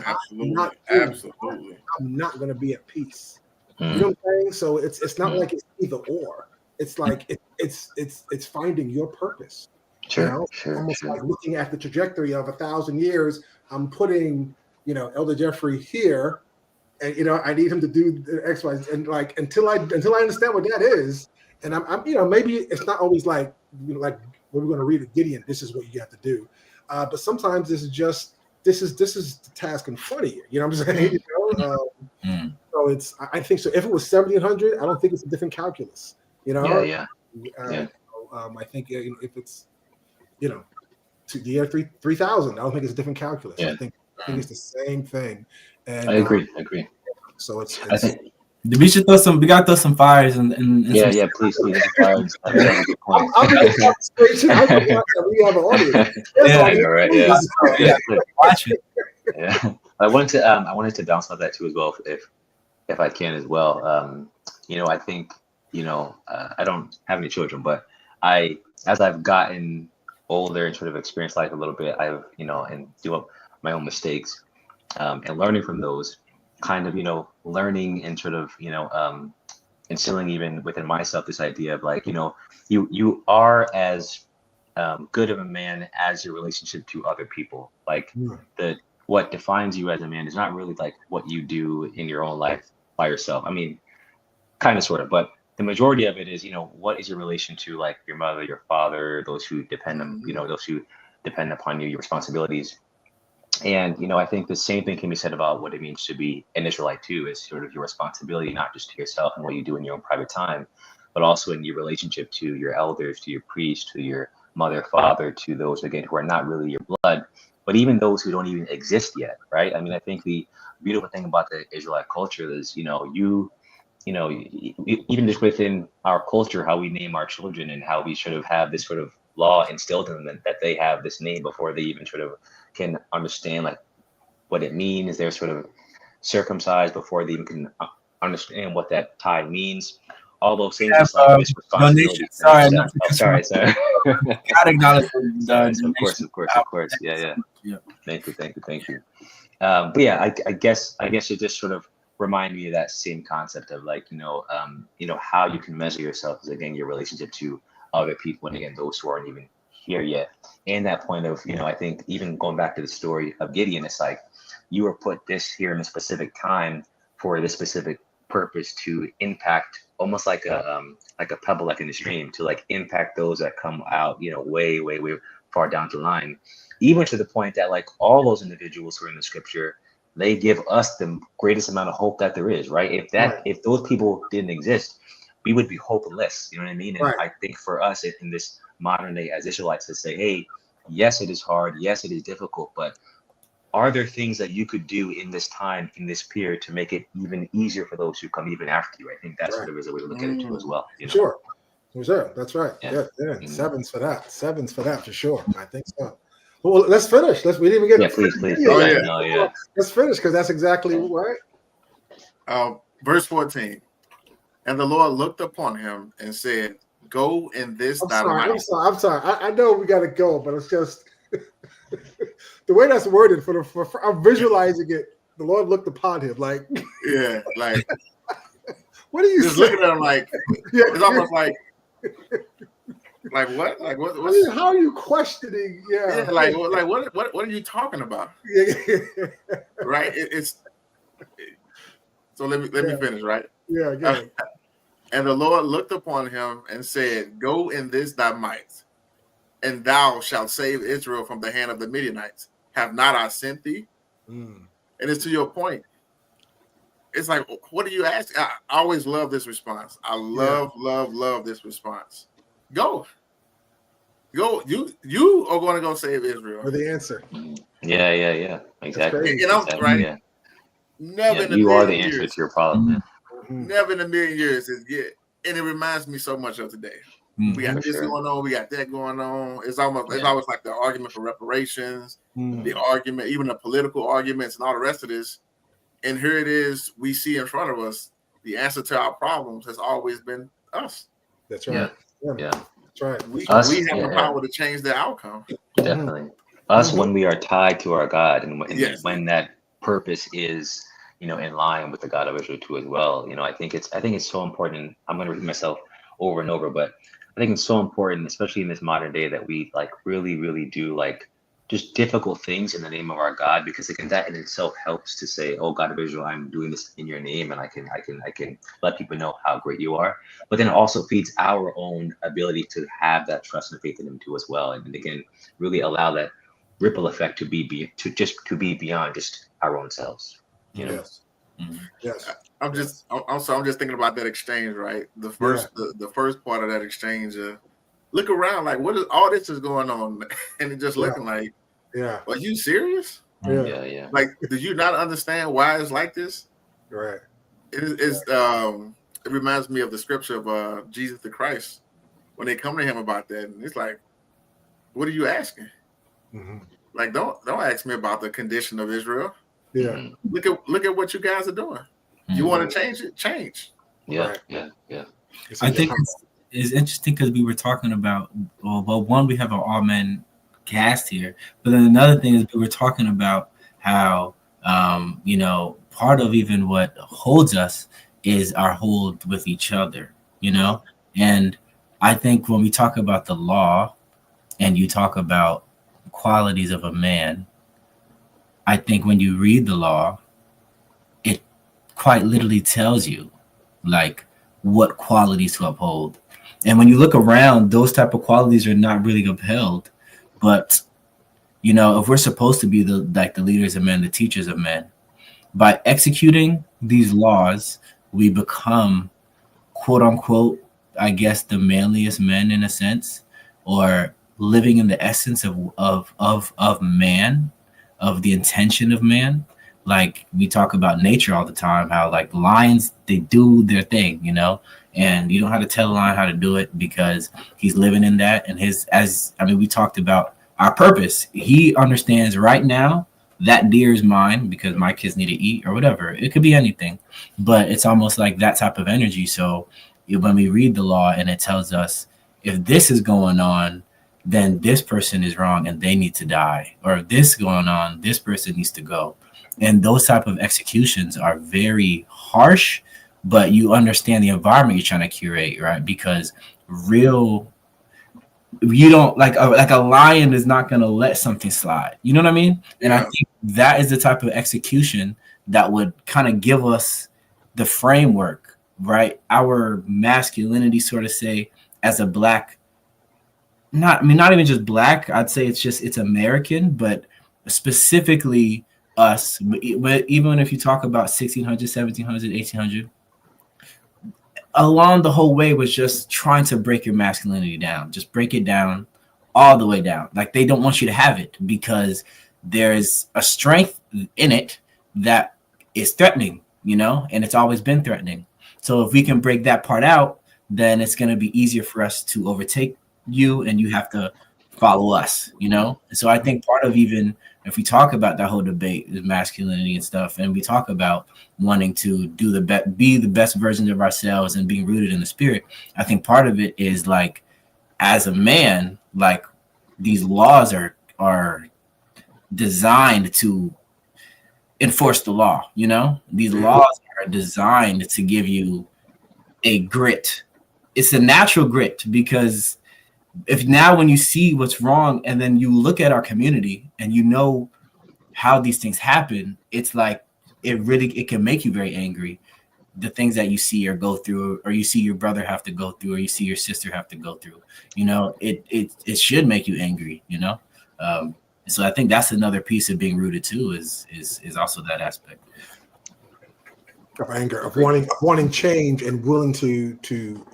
I'm not going to be at peace. You know what I'm saying? So it's not like it's either or. It's like it's finding your purpose. Almost like looking at the trajectory of 1,000 years. I'm putting Elder Jeffrey here, and I need him to do the X, Y, and like until I understand what that is. And I'm maybe it's not always like like when we're going to read a Gideon, this is what you have to do. But sometimes this is the task in front of you. You know what I'm saying? So I think so. If it was 1700, I don't think it's a different calculus. I think if it's to the year 3000, I don't think it's a different calculus. I think it's the same thing. And I agree. So it's I think we should we gotta throw some fires and please fires. I'll be we have an audience. Watch it. I wanted to bounce off that too as well, if I can as well. I think I don't have any children, but as I've gotten older and sort of experienced life a little bit, I've and do my own mistakes and learning from those, kind of learning and sort of instilling even within myself this idea of like you are as good of a man as your relationship to other people. Like what defines you as a man is not really like what you do in your own life by yourself. I mean, kind of sort of, but the majority of it is what is your relation to like your mother, your father, those who depend on those who depend upon you, your responsibilities. And I think the same thing can be said about what it means to be an Israelite too, is sort of your responsibility, not just to yourself and what you do in your own private time, but also in your relationship to your elders, to your priest, to your mother, father, to those again who are not really your blood, but even those who don't even exist yet, right? I mean, I think the beautiful thing about the Israelite culture is, you know, even just within our culture, how we name our children and how we sort of have this sort of law instilled in them that they have this name before they even sort of can understand like what it means. They're sort of circumcised before they even can understand what that tie means. All those things, it's like this responsibility. Sorry, sorry. Gotta acknowledge of course. Yeah. Thank you. But yeah, I guess it just sort of remind me of that same concept of like, how you can measure yourself is again your relationship to other people, and again those who aren't even here yet. And that point of, I think even going back to the story of Gideon, it's like you were put this here in a specific time for this specific purpose to impact, almost like a pebble like in the stream, to like impact those that come out, way far down the line, even to the point that like all those individuals who are in the scripture, they give us the greatest amount of hope that there is, right? If those people didn't exist, we would be hopeless. You know what I mean? And I think for us in this modern day as Israelites to say, hey, yes, it is hard. Yes, it is difficult, but are there things that you could do in this time, in this period, to make it even easier for those who come even after you? I think that's sort of is a way to look at it too as well. Sure. That's right. Yeah. Sevens for that for sure. I think so. Well, let's finish. We didn't even get. Please. Let's finish because that's exactly right. Verse 14. And the Lord looked upon him and said, "Go in this thy might." I'm sorry. I know we got to go, but it's just the way that's worded. For I'm visualizing it. The Lord looked upon him like. Yeah, like. What are you just saying? looking at him like? It's almost like. Like what? Like what? How are you questioning? Yeah. Like what are you talking about? Right. So let me finish. Right. Yeah. And the Lord looked upon him and said, "Go in this thy might, and thou shalt save Israel from the hand of the Midianites. Have not I sent thee?" And it's to your point. It's like, what do you ask? I always love this response. I love this response. Go. You are going to go save Israel. For the answer. Yeah. Exactly. Right? Yeah. Never in a you are the million answer years. to your problem. Never in a million years. And it reminds me so much of today. We got this going on. We got that going on. It's always like the argument for reparations, the argument, even the political arguments and all the rest of this. And here it is. We see in front of us the answer to our problems has always been us. That's right. Yeah. That's right. We have the power to change the outcome. Definitely. Us when we are tied to our God, and when that purpose is, in line with the God of Israel too as well. I think it's so important. I'm going to repeat myself over and over, but I think it's so important, especially in this modern day, that we like really, really do like just difficult things in the name of our God, because again, that in itself helps to say, "Oh, God of Israel, I'm doing this in your name, and I can let people know how great you are." But then it also feeds our own ability to have that trust and faith in Him too as well, and again, really allow that ripple effect to be beyond just our own selves. Yes. I'm just thinking about that exchange, right? The first part of that exchange. Look around, like what is all this is going on, and it just looking like, are you serious? Yeah. Like, do you not understand why it's like this? Right. It reminds me of the scripture of Jesus the Christ when they come to him about that, and it's like, what are you asking? Like, don't ask me about the condition of Israel. Yeah. Look at what you guys are doing. You want to change it? Change. Yeah. I think it's interesting because we were talking about, well, one, we have an all-men cast here, but then another thing is we were talking about how, part of even what holds us is our hold with each other, and I think when we talk about the law and you talk about qualities of a man, I think when you read the law, it quite literally tells you like what qualities to uphold. And when you look around, those type of qualities are not really upheld. But, if we're supposed to be the leaders of men, the teachers of men, by executing these laws, we become, quote unquote, I guess, the manliest men in a sense, or living in the essence of man, of the intention of man. Like we talk about nature all the time, how like lions, they do their thing, you know, and you don't have to tell a lion how to do it because he's living in that. And we talked about our purpose. He understands right now that deer is mine because my kids need to eat or whatever. It could be anything, but it's almost like that type of energy. So when we read the law and it tells us if this is going on, then this person is wrong and they need to die. Or if this is going on, this person needs to go. And those type of executions are very harsh, but you understand the environment you're trying to curate, right? Because you don't like a lion is not going to let something slide. You know what I mean? And I think that is the type of execution that would kind of give us the framework, right? Our masculinity, sort of say, as a black, not even just black. I'd say it's American, but specifically us. But even if you talk about 1600, 1700, 1800, along the whole way was just trying to break your masculinity down. Just break it down all the way down. Like they don't want you to have it because there's a strength in it that is threatening, you know, and it's always been threatening. So if we can break that part out, then it's going to be easier for us to overtake you and you have to follow us, you know? And so I think part of, even if we talk about that whole debate is masculinity and stuff, and we talk about wanting to be the best versions of ourselves and being rooted in the spirit, I think part of it is like, as a man, like these laws are designed to enforce the law, you know? These laws are designed to give you a grit. It's a natural grit because if now when you see what's wrong and then you look at our community and you know how these things happen, it's like it can make you very angry. The things that you see or go through, or you see your brother have to go through, or you see your sister have to go through, you know, it should make you angry, you know. So I think that's another piece of being rooted too, is also that aspect of anger, of wanting change and willing to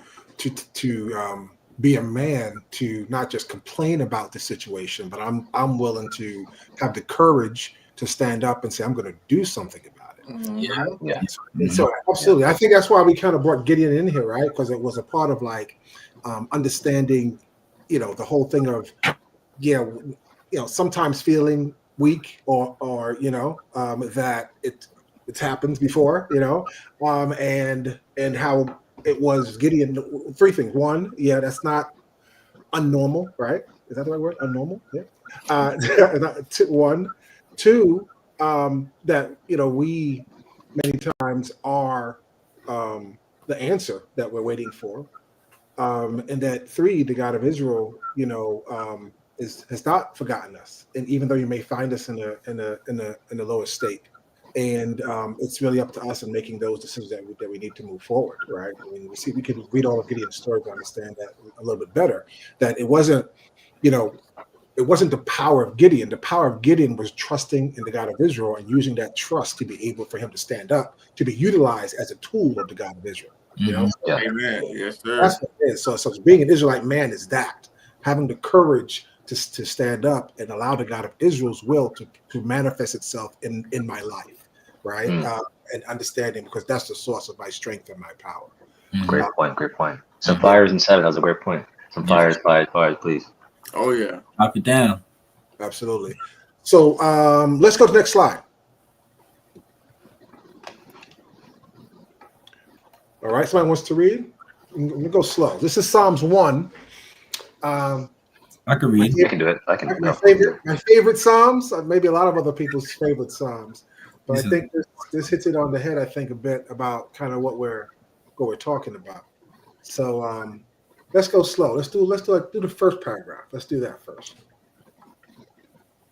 be a man to not just complain about the situation, but I'm willing to have the courage to stand up and say I'm going to do something about it. Yeah. And so absolutely, I think that's why we kind of brought Gideon in here, right? Because it was a part of like understanding, you know, the whole thing of sometimes feeling weak or you know that it's happened before, you know, and how it was Gideon. Three things. One, that's not unnormal, right? Is that the right word? Unnormal? Yeah. One. Two, that, you know, we many times are the answer that we're waiting for. And that three, the God of Israel, you know, has not forgotten us. And even though you may find us in the lowest state. And it's really up to us in making those decisions that we need to move forward, right? I mean, we can read all of Gideon's story to understand that a little bit better. That it wasn't, you know, it wasn't the power of Gideon. The power of Gideon was trusting in the God of Israel and using that trust to be able for him to stand up, to be utilized as a tool of the God of Israel. You know, Amen. Yes, sir. That's what it is. So being an Israelite man is that having the courage to stand up and allow the God of Israel's will to manifest itself in my life. Right. And understanding, because that's the source of my strength and my power. Great point. Some fires inside. That was a great point. Some fires, please. Oh yeah. Knock it down. Absolutely. So let's go to the next slide. All right. Somebody wants to read? I'm going to go slow. This is Psalms 1. I can read. I can do it. My favorite Psalms, maybe a lot of other people's favorite Psalms. But I think this hits it on the head, I think, a bit about kind of what we're talking about. So let's go slow. Let's do the first paragraph. Let's do that first.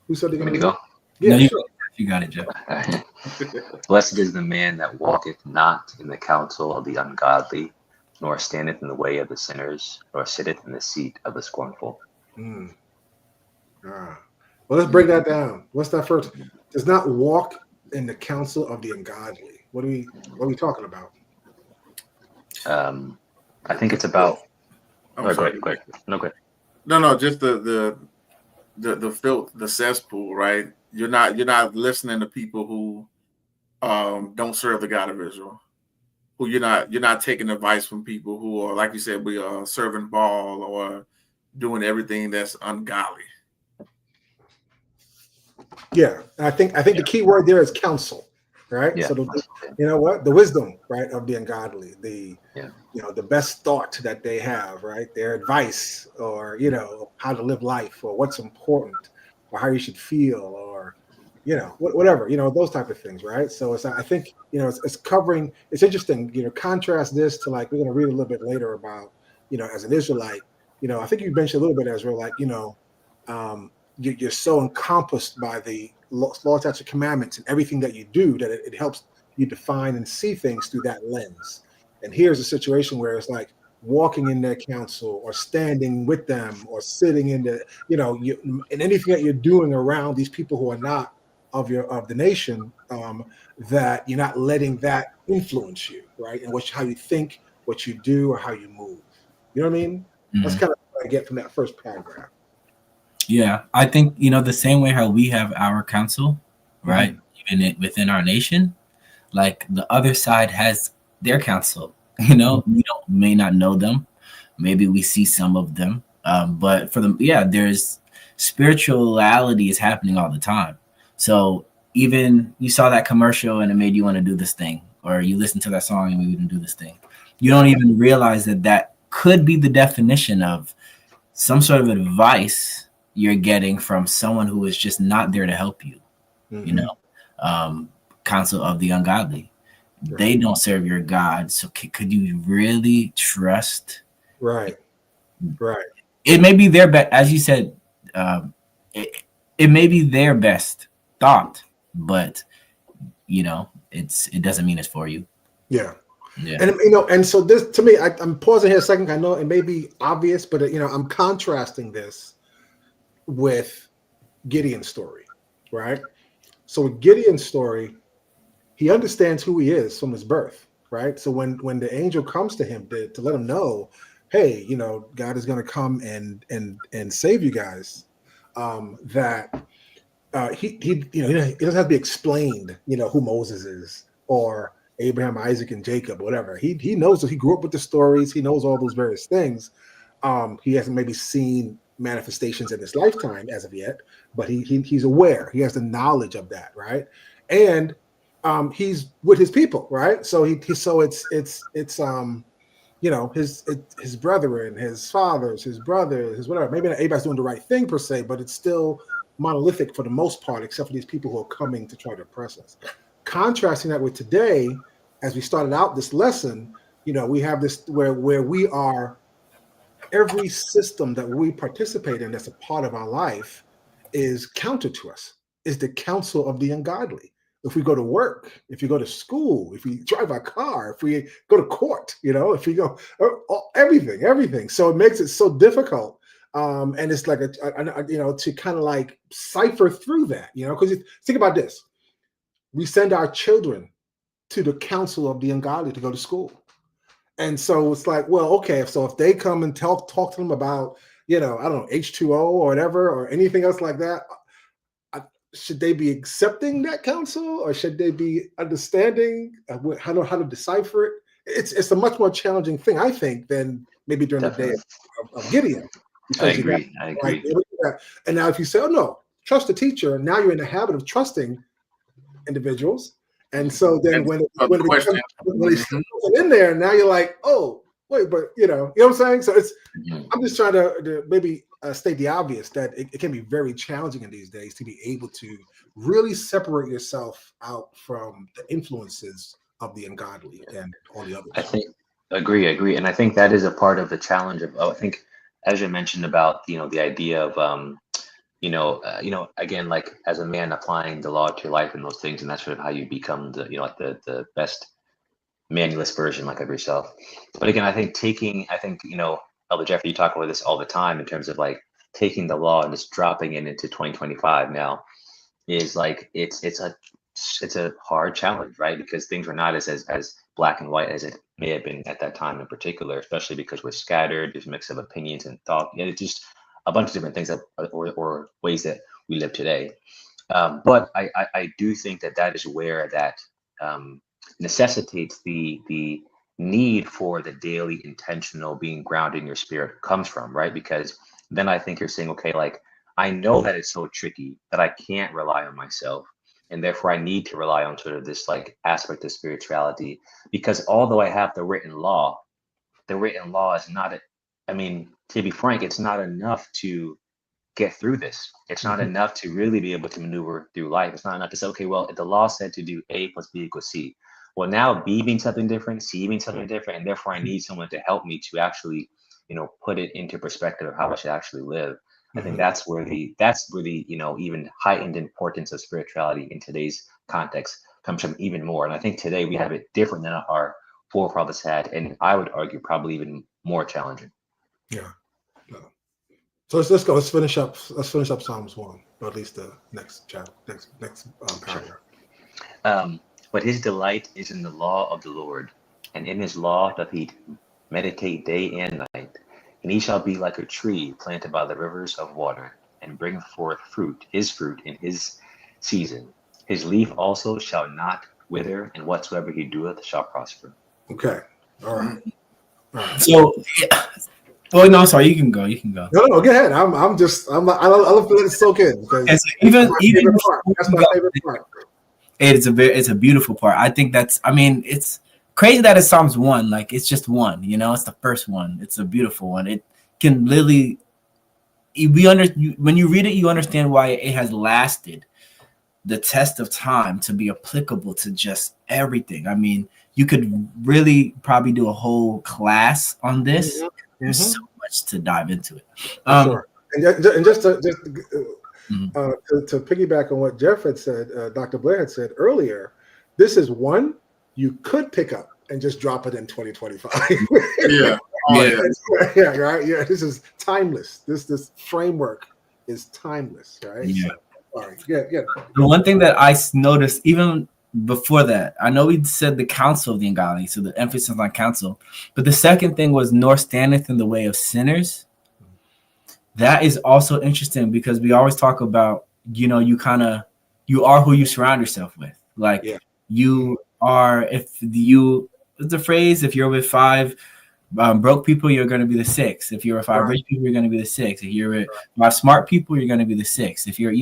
Who said they're going to go? Yeah, no, sure. You got it, Jeff. Blessed is the man that walketh not in the counsel of the ungodly, nor standeth in the way of the sinners, nor sitteth in the seat of the scornful. Well, let's break that down. What's that first? Does not walk in the counsel of the ungodly. What are we talking about? I think it's about. Go ahead. No, just the filth, the cesspool, right? You're not listening to people who don't serve the God of Israel. Who you're not taking advice from people who are, like you said, we are serving Baal or doing everything that's ungodly. Yeah, and I think the key word there is counsel, right? Yeah. So you know what, the wisdom, right, of the ungodly, Yeah. the best thought that they have, right, their advice, or how to live life, or what's important, or how you should feel, or whatever, those type of things, right? So I think it's covering. It's interesting, contrast this to, like, we're going to read a little bit later about as an Israelite, I think you mentioned a little bit, Ezra, like you're so encompassed by the law, statutes, commandments, and everything that you do that it helps you define and see things through that lens. And here's a situation where it's like walking in their counsel, or standing with them, or sitting in the, and anything that you're doing around these people who are not of the nation, that you're not letting that influence you, right? And how you think, what you do, or how you move. You know what I mean? Mm-hmm. That's kind of what I get from that first paragraph. Yeah, I think the same way how we have our council, right? Mm-hmm. Even within our nation, like the other side has their council. We may not know them, maybe we see some of them, but for them, there's spirituality is happening all the time. So even you saw that commercial and it made you want to do this thing, or you listened to that song and made you want to do this thing. You don't even realize that could be the definition of some sort of advice you're getting from someone who is just not there to help you. Counsel of the ungodly. Right. They don't serve your God. So could you really trust? Right. It may be their best, as you said, it may be their best thought, but it doesn't mean it's for you. Yeah. And and so this, to me, I'm pausing here a second. I know it may be obvious, but I'm contrasting this with Gideon's story, right? So with Gideon's story, he understands who he is from his birth, right? So when the angel comes to him to let him know, hey, God is going to come and save you guys, that he doesn't have to be explained, who Moses is, or Abraham, Isaac, and Jacob, whatever. He knows that he grew up with the stories. He knows all those various things. He hasn't maybe seen manifestations in his lifetime as of yet, but he's aware. He has the knowledge of that, right? And he's with his people, right? So it's his brethren, his fathers, his brothers, his whatever. Maybe not everybody's doing the right thing per se, but it's still monolithic for the most part, except for these people who are coming to try to oppress us. Contrasting that with today, as we started out this lesson, we have this where we are, every system that we participate in that's a part of our life is counter to us, is the counsel of the ungodly. If we go to work, if you go to school, if we drive our car, if we go to court, if we go, everything. So it makes it so difficult. And it's like to kind of like cipher through that, because think about this. We send our children to the counsel of the ungodly to go to school. And so it's like, well, okay, so if they come and talk to them about, I don't know, H2O or whatever, or anything else like that, should they be accepting that counsel, or should they be understanding how to decipher it? It's a much more challenging thing, I think, than maybe during Definitely. the day of Gideon. I agree. And now if you say, oh, no, trust the teacher, now you're in the habit of trusting individuals. And so then when they start in there, now you're like, oh, wait, but you know what I'm saying? So I'm just trying to maybe state the obvious that it can be very challenging in these days to be able to really separate yourself out from the influences of the ungodly and all the others. I think agree. And I think that is a part of the challenge of, I think, as you mentioned about, the idea of, again, like as a man applying the law to your life and those things, and that's sort of how you become the best manualist version like of yourself. But again, I think Elder Jeffrey, you talk about this all the time in terms of like taking the law and just dropping it into 2025 now is like, it's a hard challenge, right? Because things are not as black and white as it may have been at that time in particular, especially because we're scattered, there's a mix of opinions and thought. It's just a bunch of different things or ways that we live today. But I do think that is where that necessitates the need for the daily intentional being grounded in your spirit comes from, right? Because then I think you're saying, okay, like I know that it's so tricky that I can't rely on myself, and therefore I need to rely on sort of this like aspect of spirituality, because although I have the written law is not I mean, to be frank, it's not enough to get through this. It's not enough to really be able to maneuver through life. It's not enough to say, okay, well, if the law said to do A plus B equals C, well, now B means something different, C means something different, and therefore I need someone to help me to actually, put it into perspective of how I should actually live. I think that's where the even heightened importance of spirituality in today's context comes from even more. And I think today we have it different than our forefathers had, and I would argue probably even more challenging. Yeah. So let's go. Let's finish up Psalms 1, or at least the next chapter, next paragraph. But his delight is in the law of the Lord, and in his law doth he meditate day and night. And he shall be like a tree planted by the rivers of water, and bring forth his fruit in his season. His leaf also shall not wither, and whatsoever he doeth shall prosper. Okay. All right. So, well, no, sorry. You can go. No, go ahead. I love to let it soak in because even that's my favorite part. It's a beautiful part. I think it's crazy that it's Psalms 1. Like it's just one. It's the first one. It's a beautiful one. It can literally when you read it, you understand why it has lasted the test of time to be applicable to just everything. I mean, you could really probably do a whole class on this. There's so much to dive into it. Sure. And just to piggyback on what Jeff had said, Dr. Blair had said earlier, this is one you could pick up and just drop it in 2025. Yeah. Yeah, right. Yeah, this is timeless. This framework is timeless, right? Yeah. All right. Yeah. The one thing that I noticed even before that, I know we said the counsel of the ungodly, so the emphasis on counsel, but the second thing was nor standeth in the way of sinners. That is also interesting because we always talk about, you are who you surround yourself with. Like you are, it's a phrase, if you're with 5 broke people, you're going to be the 6th. If you're with 5 rich people, you're going to be the 6th. If you're with 5 smart people, you're going to be the 6th. If you're,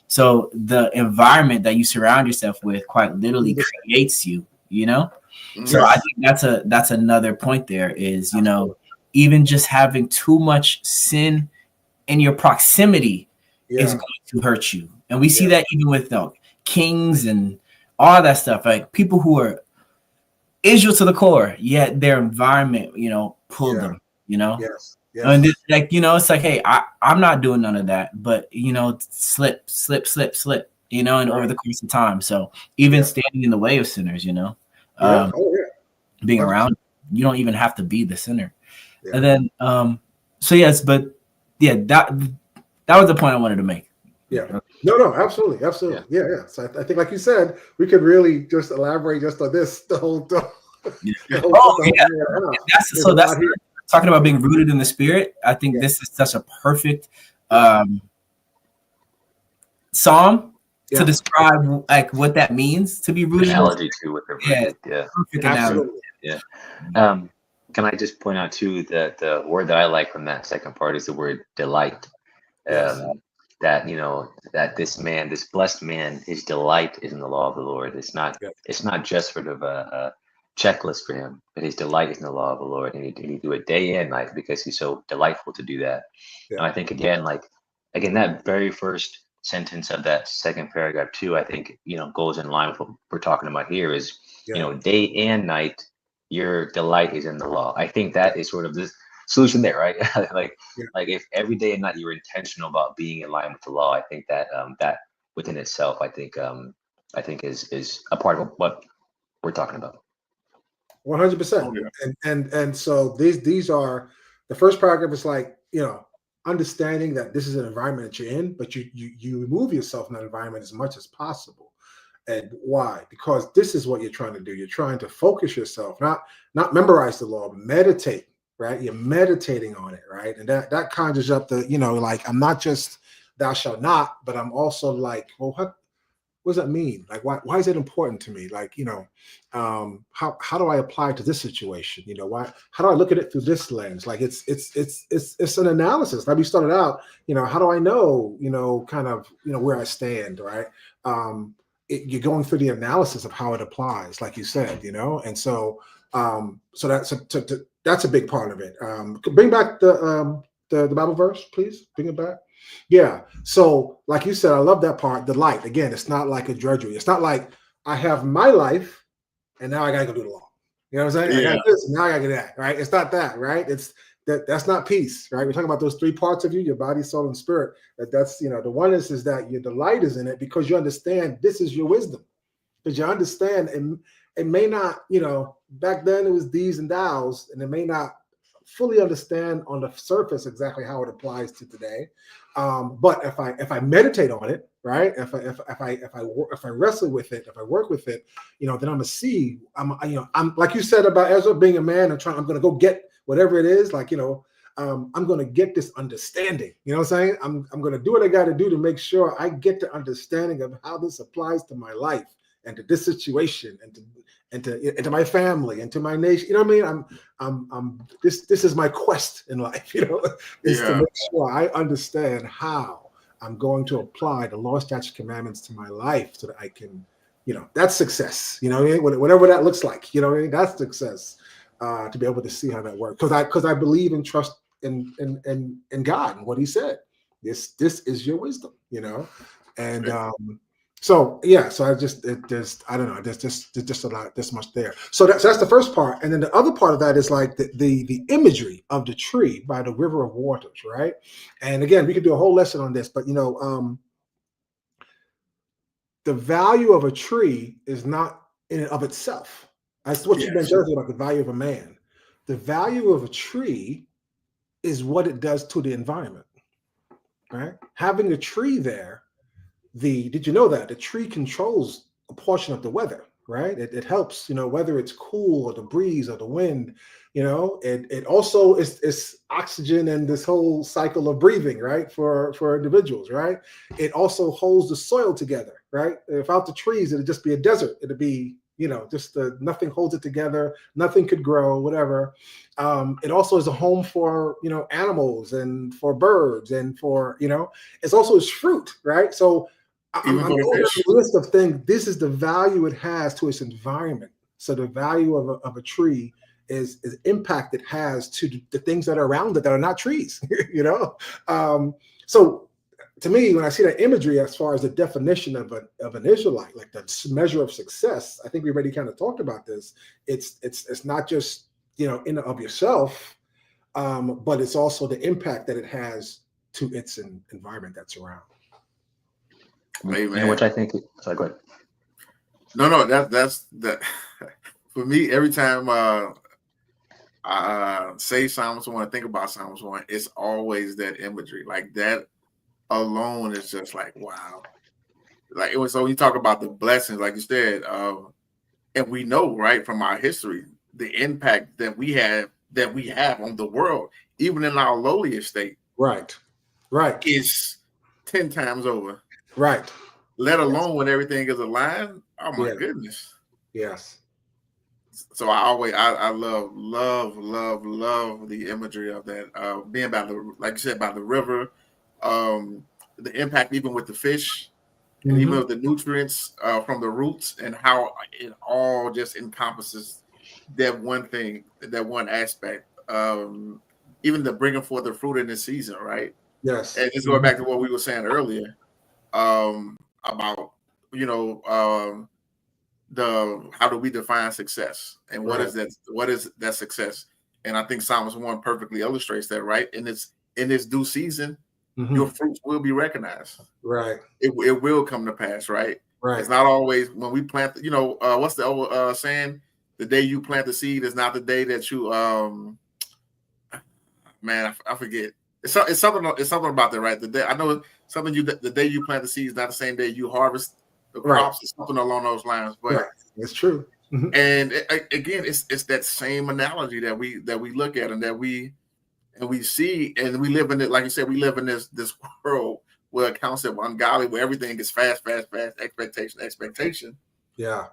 so the environment that you surround yourself with quite literally creates you, So I think that's another point there is, even just having too much sin in your proximity is going to hurt you. And we see that even with kings and all that stuff, like people who are Israel to the core, yet their environment, pulled them, Yes. And it's like, it's like, hey, I'm not doing none of that, but slip, and over the course of time. So even standing in the way of sinners, being around, you don't even have to be the sinner. Yeah. And then, that was the point I wanted to make. Yeah. No, absolutely. Yeah. So I think, like you said, we could really just elaborate just on this the whole time. That's talking about being rooted in the spirit. I think this is such a perfect psalm to describe like what that means to be rooted. Analogy to what they're Perfect analogy. Yeah. Can I just point out too that the word that I like from that second part is the word delight. That that this blessed man, his delight is in the law of the Lord. It's not just sort of a checklist for him, but his delight is in the law of the Lord, and he do it day and night because he's so delightful to do that. And I think again that very first sentence of that second paragraph too, I think goes in line with what we're talking about here is day and night your delight is in the law. I think that is sort of this solution there, right? like if every day and night you're intentional about being in line with the law, I think that that within itself, I think is a part of what we're talking about. 100%. And so these are the first paragraph is like understanding that this is an environment that you're in, but you remove yourself from that environment as much as possible. And why? Because this is what you're trying to do. You're trying to focus yourself, not memorize the law, but meditate. Right, you're meditating on it, right, and that conjures up the, like I'm not just thou shalt not, but I'm also like, well, what does that mean? Like, why is it important to me? Like, how do I apply it to this situation? How do I look at it through this lens? Like, it's an analysis. Like we started out, how do I know, kind of, where I stand, right? You're going through the analysis of how it applies, like you said, and so that's a big part of it. Bring back the Bible verse, please. Bring it back. Yeah. So, like you said, I love that part. The light. Again, it's not like a drudgery. It's not like I have my life and now I gotta go do the law. You know what I'm saying? Yeah. I got this, now I gotta get that. Right? It's not that. Right? It's that's not peace. Right? We're talking about those three parts of you: your body, soul, and spirit. That's the oneness is that your delight is in it because you understand this is your wisdom. Because you understand, and it may not. Back then it was these and thous, and it may not fully understand on the surface exactly how it applies to today. But if I meditate on it, right? If I wrestle with it, if I work with it, then I'm gonna see. I'm like you said about Ezra being a man and I'm gonna go get whatever it is. Like I'm gonna get this understanding. You know what I'm saying? I'm gonna do what I got to do to make sure I get the understanding of how this applies to my life and to this situation and to my family and to my nation. You know what I mean? This is my quest in life, is to make sure I understand how I'm going to apply the law, statutes, commandments to my life so that I can, that's success, whatever that looks like, that's success, to be able to see how that works. Because I believe and trust in God and what he said. This is your wisdom, and so I just I don't know. There's just a lot. This much there. So that's the first part, and then the other part of that is like the imagery of the tree by the river of waters, right? And again, we could do a whole lesson on this, but the value of a tree is not in and of itself. That's what you mentioned earlier about the value of a man. The value of a tree is what it does to the environment, right? Having a tree there. Did you know that the tree controls a portion of the weather, right? It helps, whether it's cool or the breeze or the wind, it also is oxygen and this whole cycle of breathing, right? For individuals, right? It also holds the soil together, right? Without the trees, it'd just be a desert. It'd be, just nothing holds it together. Nothing could grow, whatever. It also is a home for, animals and for birds and for, it's also its fruit, right? So I'm going down the list of things. This is the value it has to its environment. So the value of a tree is impact it has to the things that are around it that are not trees, So to me, when I see that imagery as far as the definition of an Israelite, like the measure of success, I think we already kind of talked about this. It's not just, in and of yourself, but it's also the impact that it has to its environment that's around. Which I think. Sorry, go ahead. No, that's that. For me, every time I say Psalms 1, think about Psalms 1, it's always that imagery. Like that alone is just like wow. Like it was. So you talk about the blessings, like you said, and we know right from our history the impact that we have on the world, even in our lowliest state. Right. Is 10 times over. Right. Let alone when everything is aligned. Oh my goodness. Yes. So I love the imagery of that. Being by the, like you said, by the river, the impact even with the fish, and even with the nutrients from the roots, and how it all just encompasses that one thing, that one aspect. Even the bringing forth the fruit in the season, right? Yes. And just going back to what we were saying earlier, about the how do we define success, and what is that success? And I think Psalms 1 perfectly illustrates that, right? In this due season, your fruits will be recognized. Right. It will come to pass, right? Right. It's not always when we plant, what's the old saying? The day you plant the seed is not the day that you man, I forget. It's something about that, right? The day I know something the day you plant the seed is not the same day you harvest the crops. It's something along those lines. But it's true. And again, it's that same analogy that we look at and that we see, and we live in it. Like you said, we live in this world where a concept of ungodly, where everything is fast, expectation. Yeah.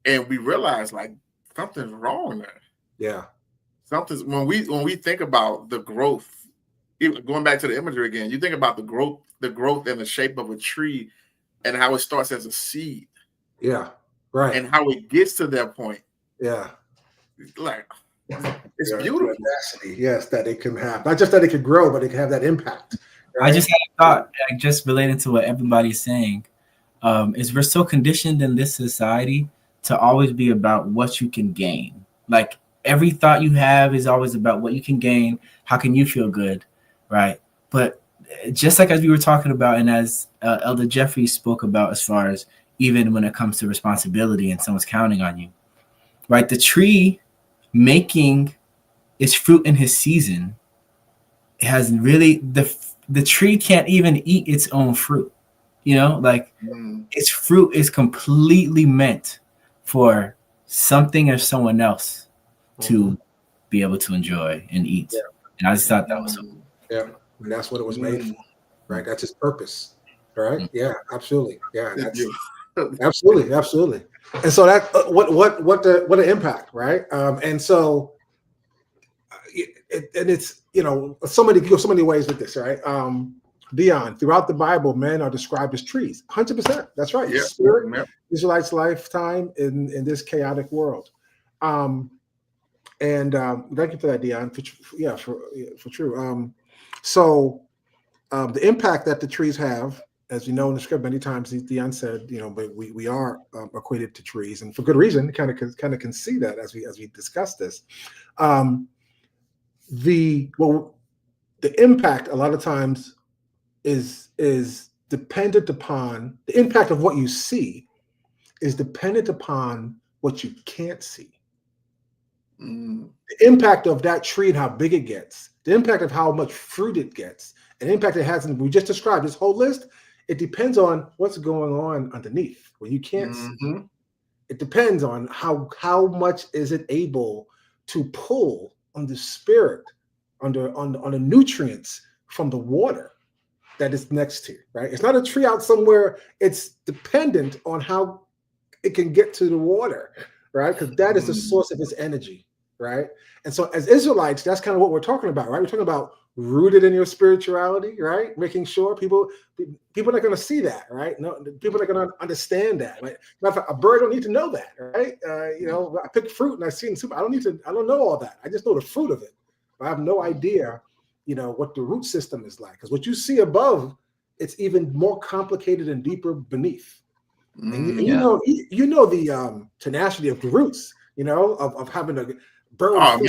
And we realize like something's wrong there. Yeah. Something's when we think about the growth, even going back to the imagery again, you think about the growth and the shape of a tree and how it starts as a seed. Yeah. Right. And how it gets to that point. Yeah. Like it's beautiful. Yes, that it can have. Not just that it can grow, but it can have that impact. Right? I just had a thought, like, just related to what everybody's saying, is we're so conditioned in this society to always be about what you can gain. Like every thought you have is always about what you can gain. How can you feel good, right? But just like as we were talking about, and as Elder Jeffrey spoke about, as far as even when it comes to responsibility and someone's counting on you, right? The tree making its fruit in his season has really the tree can't even eat its own fruit, like its fruit is completely meant for something or someone else to be able to enjoy and eat. Yeah. And I just thought that was so cool. Yeah, and that's what it was made for, right? That's its purpose, right? Yeah, absolutely. Yeah, that's absolutely. And so that what the impact, right? And so it's so many ways with this, right? Dion, throughout the Bible, men are described as trees. 100%. That's right. Yeah. Spirit, Israelites' lifetime in this chaotic world. And thank you for that, Dion. For true. So the impact that the trees have, as you know in the script, many times Dion said, but we are equated to trees, and for good reason. Kind of can see that as we discuss this. The impact a lot of times is dependent upon the impact of what you see is dependent upon what you can't see. The impact of that tree and how big it gets, the impact of how much fruit it gets, and the impact it has, and we just described this whole list, it depends on what's going on underneath where you can't see. It depends on how much is it able to pull on the spirit, on the nutrients from the water that is next to it, right? It's not a tree out somewhere. It's dependent on how it can get to the water, right? Because that is the source of its energy, right? And so as Israelites, that's kind of what we're talking about, right? We're talking about rooted in your spirituality, right? Making sure people are not going to see that, right? No, people are going to understand that, right? Matter of fact, a bird don't need to know that, right? I pick fruit and I see in soup. I don't know all that. I just know the fruit of it. I have no idea, what the root system is like. Because what you see above, it's even more complicated and deeper beneath. And you know the tenacity of the roots, of having to burn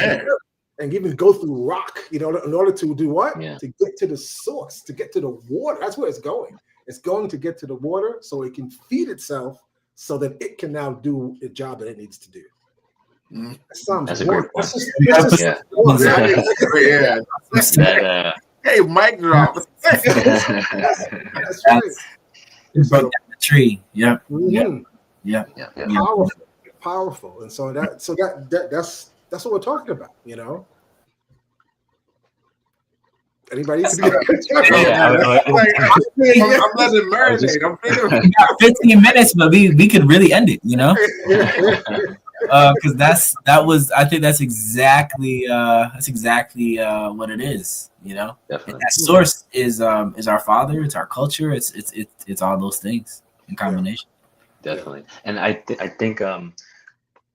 and even go through rock, in order to do what? Yeah. To get to the source, to get to the water. That's where it's going. It's going to get to the water so it can feed itself so that it can now do the job that it needs to do. That's a great point. Hey, mic drop. That's right. You broke down the tree. Yeah. Yeah. Powerful. And so that's what we're talking about, Anybody? I'm letting it marinate. I'm thinking 15 minutes, but we could really end it, because I think that's exactly what it is, And that source is our Father, it's our culture, it's all those things in combination. Definitely. And I think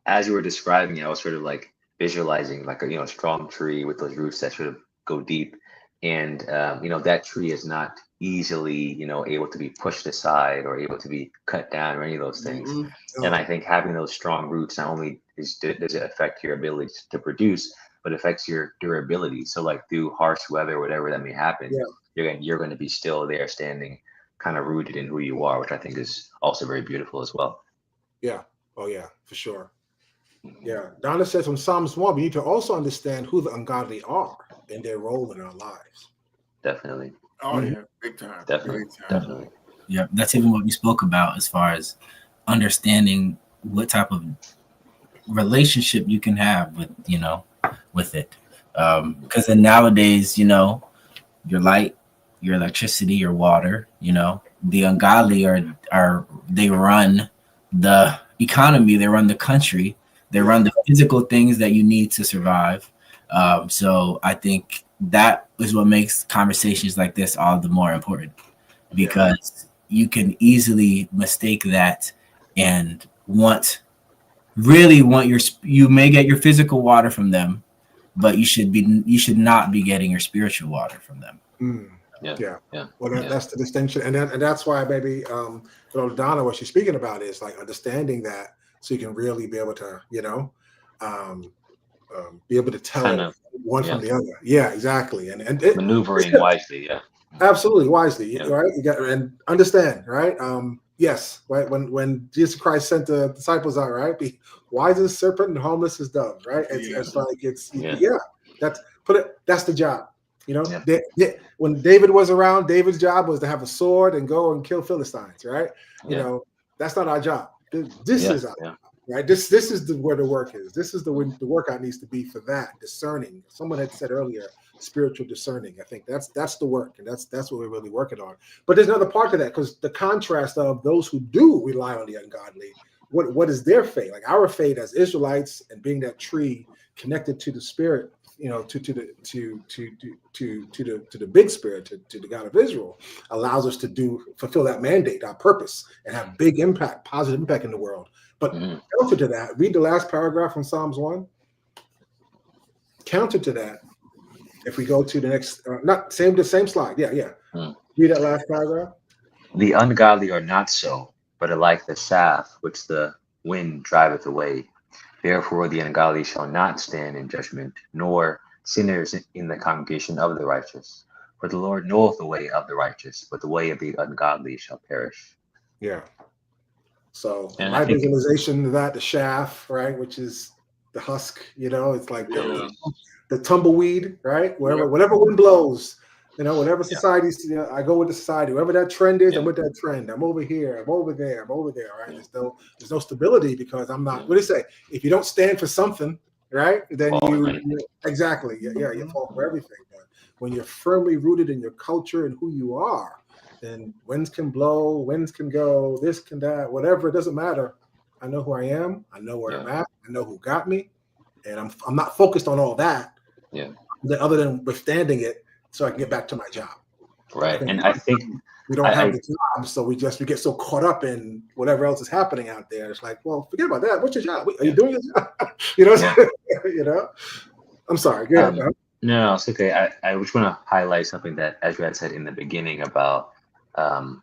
as you were describing it, I was sort of like visualizing like a strong tree with those roots that sort of go deep, and that tree is not easily able to be pushed aside or able to be cut down or any of those things. And I think having those strong roots not only does it affect your ability to produce, but affects your durability. So like through harsh weather, whatever that may happen, you're going to be still there, standing, kind of rooted in who you are, which I think is also very beautiful as well. Yeah. Oh yeah, for sure. Yeah. Donna says from Psalms 1, we need to also understand who the ungodly are and their role in our lives. Definitely. Oh yeah, big time. Definitely. Yeah, that's even what we spoke about as far as understanding what type of relationship you can have with it. Because then nowadays, you're light, your electricity, your water. You know, the ungodly they run the economy, they run the country, they run the physical things that you need to survive. So I think that is what makes conversations like this all the more important, because you can easily mistake that and you may get your physical water from them, but you should not be getting your spiritual water from them. Well, that's the distinction, and that's why maybe Donna, what she's speaking about is like understanding that, so you can really be able to, be able to tell one from the other. Yeah, exactly, and maneuvering wisely. Yeah, absolutely wisely. Right, you got and understand. Right. Yes. Right. When Jesus Christ sent the disciples out, right, be wise as serpent and harmless as doves. Right. It's like that's the job. When David was around, David's job was to have a sword and go and kill Philistines, right? That's not our job. This is our job, right? This is where the work is. This is the workout needs to be for that discerning. Someone had said earlier, spiritual discerning. I think that's the work, and that's what we're really working on. But there's another part to that, because the contrast of those who do rely on the ungodly, what is their fate? Like our fate as Israelites, and being that tree connected to the Spirit, to the big Spirit, to the God of Israel, allows us to fulfill that mandate, our purpose, and have big impact, positive impact in the world. But counter to that, read the last paragraph from Psalms 1. Counter to that, if we go to the next, the same slide. Read that last paragraph. The ungodly are not so, but are like the chaff which the wind driveth away. Therefore the ungodly shall not stand in judgment, nor sinners in the congregation of the righteous. For the Lord knoweth the way of the righteous, but the way of the ungodly shall perish. Yeah. So my visualization of that, the chaff, right, which is the husk, it's like the tumbleweed, right? Whatever wind blows, whatever societies, I go with the society. Wherever that trend is, I'm with that trend. I'm over here. I'm over there. Right? There's no stability, because I'm not. What do you say? If you don't stand for something, right? Then you exactly. You fall for everything. But when you're firmly rooted in your culture and who you are, then winds can blow, winds can go, this can that, whatever. It doesn't matter. I know who I am. I know where I'm at. I know who got me, and I'm not focused on all that. Other than withstanding it, so I can get back to my job. Right. And I think we don't have the job, so we get so caught up in whatever else is happening out there. It's like, well, forget about that. What's your job? Are you doing your job? I'm sorry. Go ahead. No, it's okay. I just want to highlight something that Ezra had said in the beginning about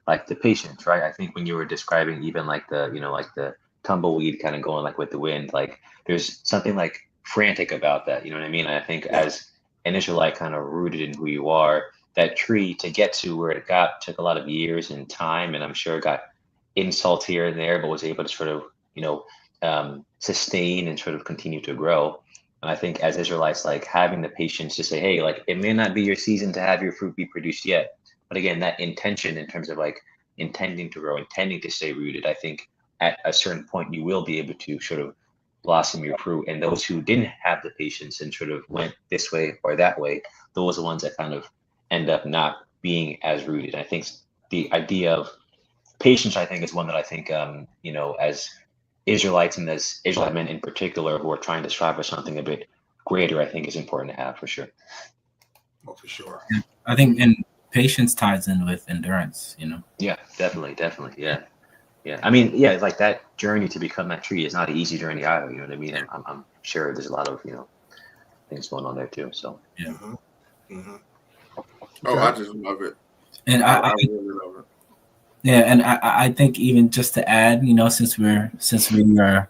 like the patience, right? I think when you were describing even like the tumbleweed kind of going like with the wind, like there's something like frantic about that. You know what I mean? And I think as an Israelite kind of rooted in who you are, that tree to get to where it took a lot of years and time, and I'm sure it got insults here and there, but was able to sort of sustain and sort of continue to grow. And I think as Israelites, like having the patience to say, hey, like it may not be your season to have your fruit be produced yet, but again, that intention in terms of like intending to grow, intending to stay rooted, I think at a certain point you will be able to sort of blossom your fruit. And those who didn't have the patience and sort of went this way or that way, those are the ones that kind of end up not being as rooted. I think the idea of patience, I think, is one that I think, as Israelites and as Israelite men in particular who are trying to strive for something a bit greater, I think is important to have for sure. Oh, for sure. I think, and patience ties in with endurance, Yeah, definitely. Yeah. I mean, it's like that journey to become that tree is not an easy journey either. You know what I mean? I'm sure there's a lot of, things going on there too. So, yeah. Oh, I just love it. And I really love it. Yeah, and I think even just to add, since we are,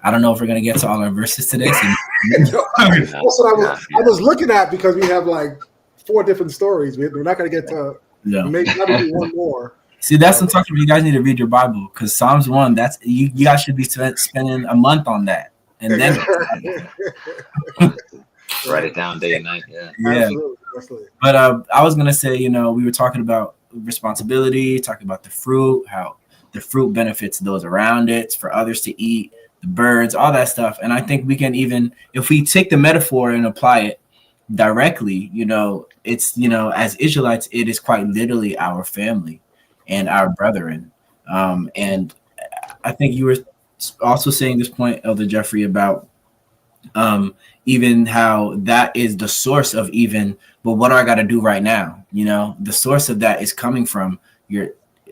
I don't know if we're gonna get to all our verses today. So that's what I was looking at, because we have like 4 different stories. We're not gonna get to maybe do one more. See, that's what I'm talking about. You guys need to read your Bible, because Psalms 1. That's you guys should be spending a month on that, and then write it down day and night. Yeah. Absolutely. But I was gonna say, we were talking about responsibility, talking about the fruit, how the fruit benefits those around it, for others to eat, the birds, all that stuff. And I think we can even, if we take the metaphor and apply it, directly, it's, as Israelites, it is quite literally our family and our brethren. And I think you were also saying this point, Elder Jeffrey, about even how that is the source of even, but what do I got to do right now? The source of that is coming from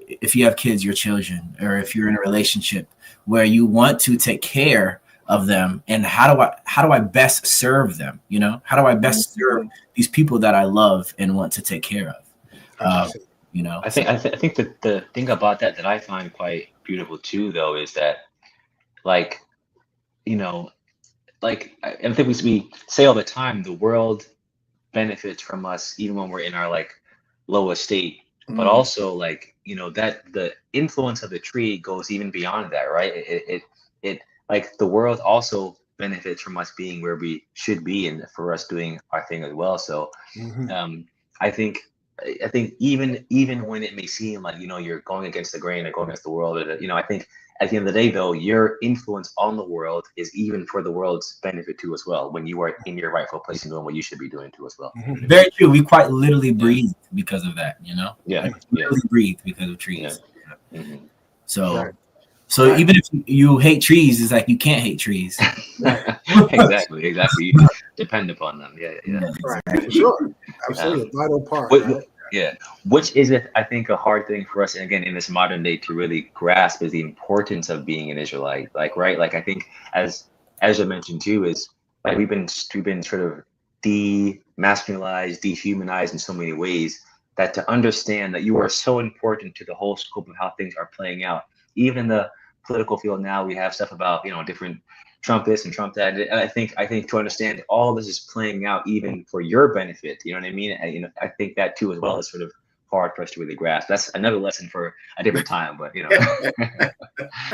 if you have kids, your children, or if you're in a relationship where you want to take care of them, and how do I best serve them? How do I best serve these people that I love and want to take care of? I think that the thing about that I find quite beautiful too, though, is that like I think we say all the time, the world benefits from us even when we're in our like lowest state, but also that the influence of the tree goes even beyond that, right? It like the world also benefits from us being where we should be and for us doing our thing as well. So I think even when it may seem like you're going against the grain or going against the world, I think at the end of the day, though, your influence on the world is even for the world's benefit too as well, when you are in your rightful place and doing what you should be doing too as well. Very true. We quite literally breathe because of that, Yeah. We literally breathe because of trees. Yeah. Mm-hmm. So even if you hate trees, it's like you can't hate trees. Exactly. You depend upon them. Yeah. Right. For sure. Absolutely. Vital part. Which is, I think, a hard thing for us, and again, in this modern day, to really grasp is the importance of being an Israelite. Right? I think, as Ezra mentioned too, is like we've been sort of demasculinized, dehumanized in so many ways, that to understand that you are so important to the whole scope of how things are playing out. Even in the political field now, we have stuff about different Trump this and Trump that. And I think to understand all this is playing out even for your benefit. You know what I mean? And, I think that too as well is sort of hard for us to really grasp. That's another lesson for a different time. But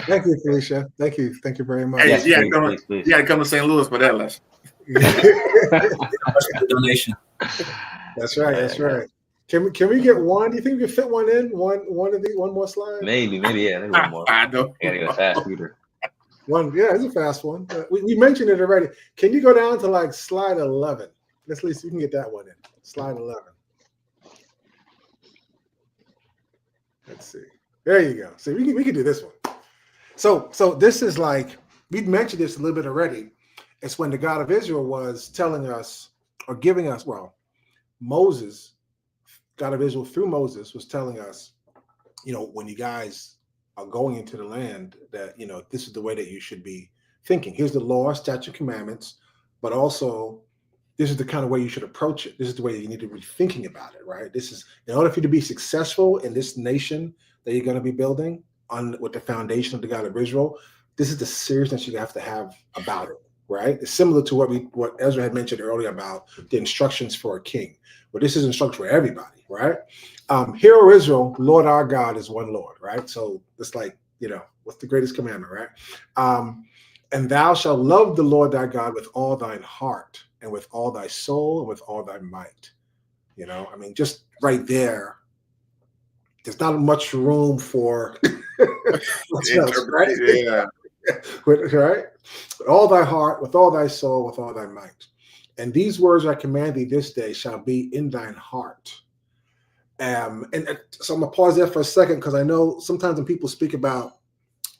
Thank you, Felicia. Thank you very much. Hey, yes, please. You got to come to St. Louis for that lesson. Donation. That's right. Can we get one? Do you think we can fit one in? One more slide? Maybe, yeah. Maybe one more. I know. I gotta go fast, Peter. One, yeah, it's a fast one. We mentioned it already. Can you go down to like slide 11? Let's see if we can get that one in. Slide 11. Let's see. There you go. See, we can do this one. So this is like, we mentioned this a little bit already. It's when the God of Israel was telling us or giving us, Moses, God of Israel through Moses was telling us, when you guys are going into the land, that this is the way that you should be thinking. Here's the law, statute, commandments, but also this is the kind of way you should approach it. This is the way that you need to be thinking about it, right? This is, in order for you to be successful in this nation that you're going to be building on with the foundation of the God of Israel, this is the seriousness you have to have about it, right? It's similar to what Ezra had mentioned earlier about the instructions for a king. But this is instruction for everybody, right? Hear, O Israel, Lord our God is one Lord, right? So it's like, what's the greatest commandment, right? And thou shalt love the Lord thy God with all thine heart and with all thy soul and with all thy might. Just right there, there's not much room for right? Yeah. Right? With all thy heart, with all thy soul, with all thy might. And these words I command thee this day shall be in thine heart. And so I'm going to pause there for a second, because I know sometimes when people speak about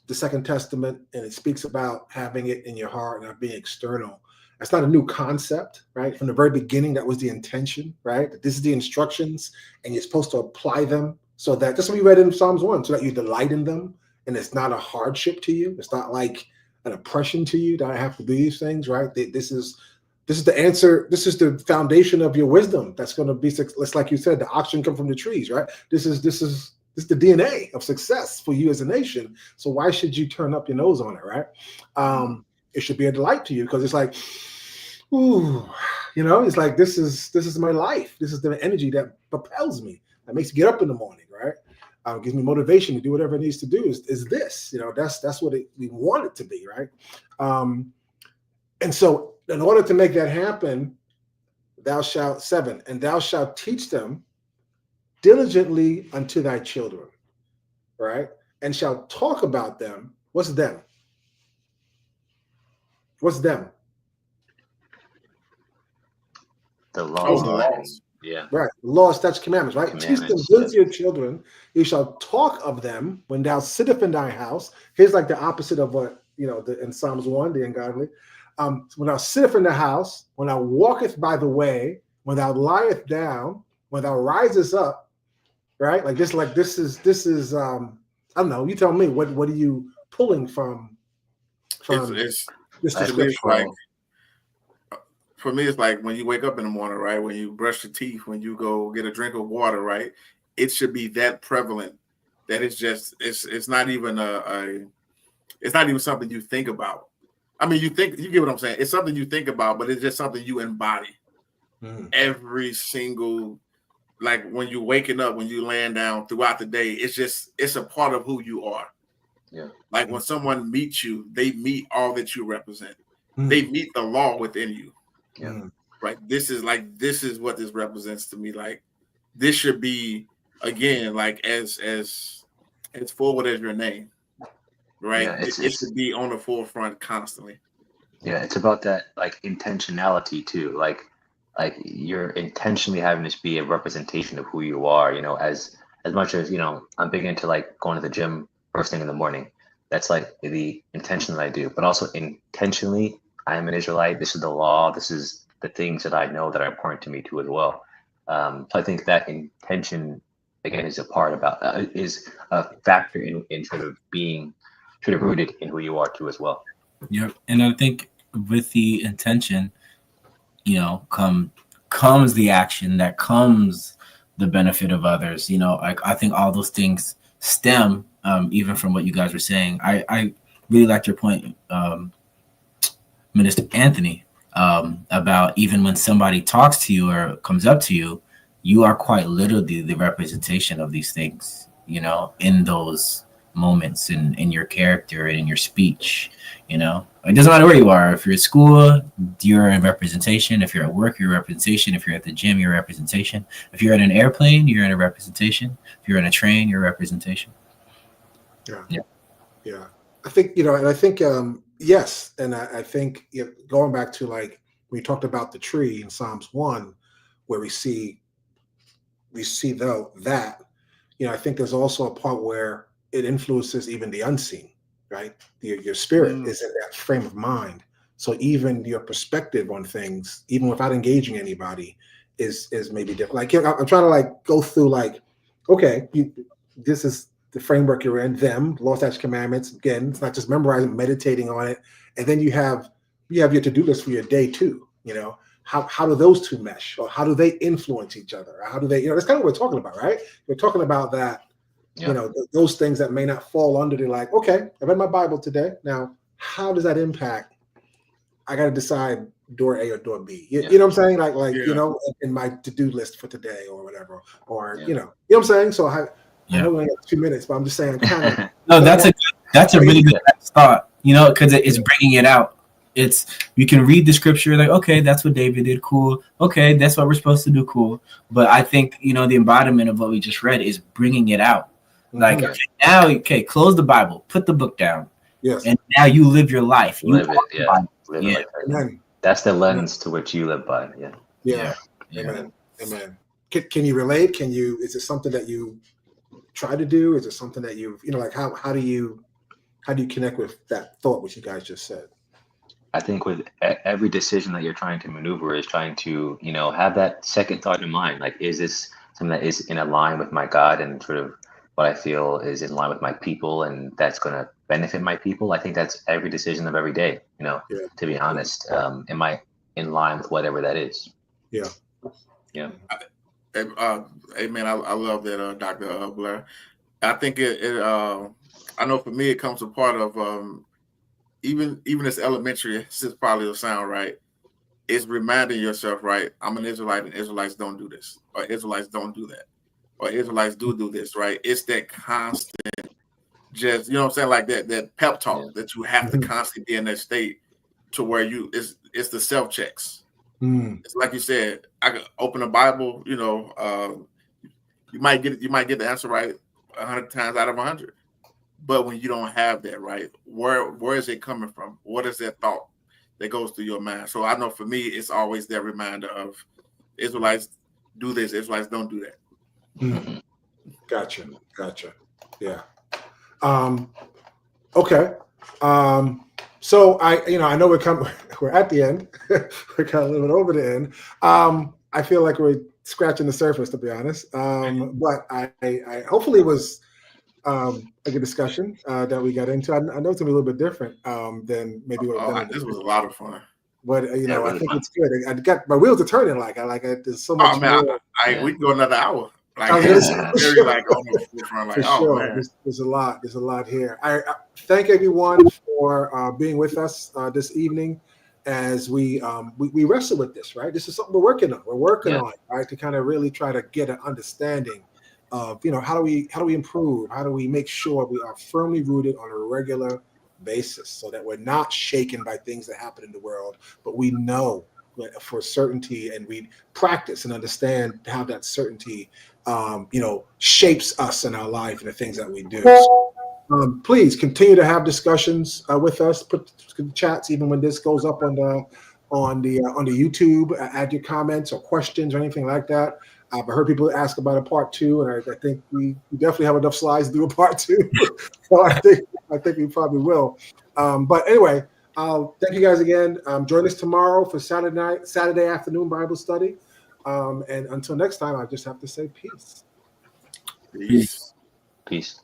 the Second Testament and it speaks about having it in your heart and not being external, that's not a new concept, right? From the very beginning, that was the intention, right? This is the instructions, and you're supposed to apply them so that, just like we read in Psalms 1, so that you delight in them and it's not a hardship to you. It's not like an oppression to you that I have to do these things, right? This is the answer. This is the foundation of your wisdom. That's going to be, it's like you said, the oxygen come from the trees, right? This is the DNA of success for you as a nation. So why should you turn up your nose on it, right? It should be a delight to you, because it's like, ooh, it's like, this is my life. This is the energy that propels me, that makes me get up in the morning, right? Gives me motivation to do whatever it needs to do. Is this, that's what we want it to be, right? And so, in order to make that happen, thou shalt teach them diligently unto thy children, right? And shalt talk about them. What's them? What's them? The Oh, the law. laws. Yeah. Right. Law, statutes, commandments, right? Teach them Commandments. good to your children. You shall talk of them when thou sittest in thy house. Here's like the opposite of what, in Psalms 1, the ungodly. When thou sittest in the house, when thou walkest by the way, when thou liest down, when thou risest up, right? Like this is I don't know. You tell me, what are you pulling from It's this to me, description? it's like, for me, it's like when you wake up in the morning, right? When you brush your teeth, when you go get a drink of water, right? It should be that prevalent that it's not even it's not even something you think about. I mean, you get what I'm saying. It's something you think about, but it's just something you embody every single, like when you're waking up, when you're laying down throughout the day. It's a part of who you are. Yeah. Like when someone meets you, they meet all that you represent. They meet the law within you. Yeah. Right. This is what this represents to me. Like this should be, again, like as forward as your name. Right. Yeah, it should be on the forefront constantly. Yeah, it's about that like intentionality too. Like you're intentionally having this be a representation of who you are, as much as, I'm big into like going to the gym first thing in the morning. That's like the intention that I do. But also intentionally, I am an Israelite. This is the law. This is the things that I know that are important to me too as well. So I think that intention again is is a factor in sort of being sort of rooted in who you are too as well. Yep. And I think with the intention, comes the action, that comes the benefit of others. I think all those things stem even from what you guys were saying. I really liked your point, Minister Anthony, about even when somebody talks to you or comes up to you, you are quite literally the representation of these things, in those moments, in your character and in your speech. It doesn't matter where you are. If you're at school, you're a representation. If you're at work, you're a representation. If you're at the gym, you're a representation. If you're in an airplane, you're in a representation. If you're in a train, you're a representation. Yeah. I think, yes. And I think going back to like, we talked about the tree in Psalms 1, where we see that, I think there's also a part where it influences even the unseen, right? Your spirit is in that frame of mind. So even your perspective on things, even without engaging anybody, is maybe different. Like I'm trying to like go through like, okay, this is the framework you're in, them, law, statutes, commandments. Again, it's not just memorizing, meditating on it. And then you have your to-do list for your day too. How do those two mesh, or how do they influence each other? Or how do they, that's kind of what we're talking about, right? We're talking about that, those things that may not fall under the like, okay, I read my Bible today. Now, how does that impact? I got to decide door A or door B. You know what I'm saying? Like in my to-do list for today or whatever, or you know what I'm saying? So I know we only got 2 minutes, but I'm just saying kind of. No, that's a really good thought, because it's bringing it out. You can read the scripture like, okay, that's what David did, cool. Okay, that's what we're supposed to do, cool. But I think, the embodiment of what we just read is bringing it out. Like, close the Bible, put the book down. Yes. And now you live your life. Live it like that. That's the lens to which you live by. Yeah. Amen. Can you relate? Is it something that you try to do? Is it something that like how do you connect with that thought which you guys just said? I think with every decision that you're trying to maneuver is trying to, have that second thought in mind. Like, is this something that is in line with my God and sort of what I feel is in line with my people and that's going to benefit my people? I think that's every decision of every day, to be honest. Am I in line with whatever that is? Yeah. Amen. I love that, Dr. Blair. I think I know for me, it comes a part of, even as elementary as it probably will sound, right? It's reminding yourself, right? I'm an Israelite and Israelites don't do this, or Israelites don't do that, or Israelites do this, right? It's that constant, just, what I'm saying? Like that pep talk that you have to constantly be in that state to where it's the self checks. It's like you said, I could open a Bible, you might get the answer right 100 times out of 100. But when you don't have that, right, where is it coming from? What is that thought that goes through your mind? So I know for me, it's always that reminder of, Israelites do this, Israelites don't do that. Mm-hmm. Gotcha. Yeah. Okay. So I know we're at the end. We're kind of a little bit over the end. I feel like we're scratching the surface, to be honest. But I hopefully it was a good discussion that we got into. I know it's gonna be a little bit different than maybe what we've done. This was a lot of fun. But really I think fun. It's good. I got my wheels are turning. There's so much more. We can go another hour. There's a lot. There's a lot here. I thank everyone for being with us this evening as we wrestle with this. Right, this is something we're working on. We're working on it, right, to kind of really try to get an understanding of how do we improve? How do we make sure we are firmly rooted on a regular basis so that we're not shaken by things that happen in the world, but we know for certainty and we practice and understand how that certainty shapes us in our life and the things that we do. So, please continue to have discussions with us. Put chats even when this goes up on the YouTube. Add your comments or questions or anything like that. I've heard people ask about a part 2, and I think we definitely have enough slides to do a part 2. So I think we probably will. But anyway, thank you guys again. Join us tomorrow for Saturday afternoon Bible study. And until next time, I just have to say peace. Peace. Peace.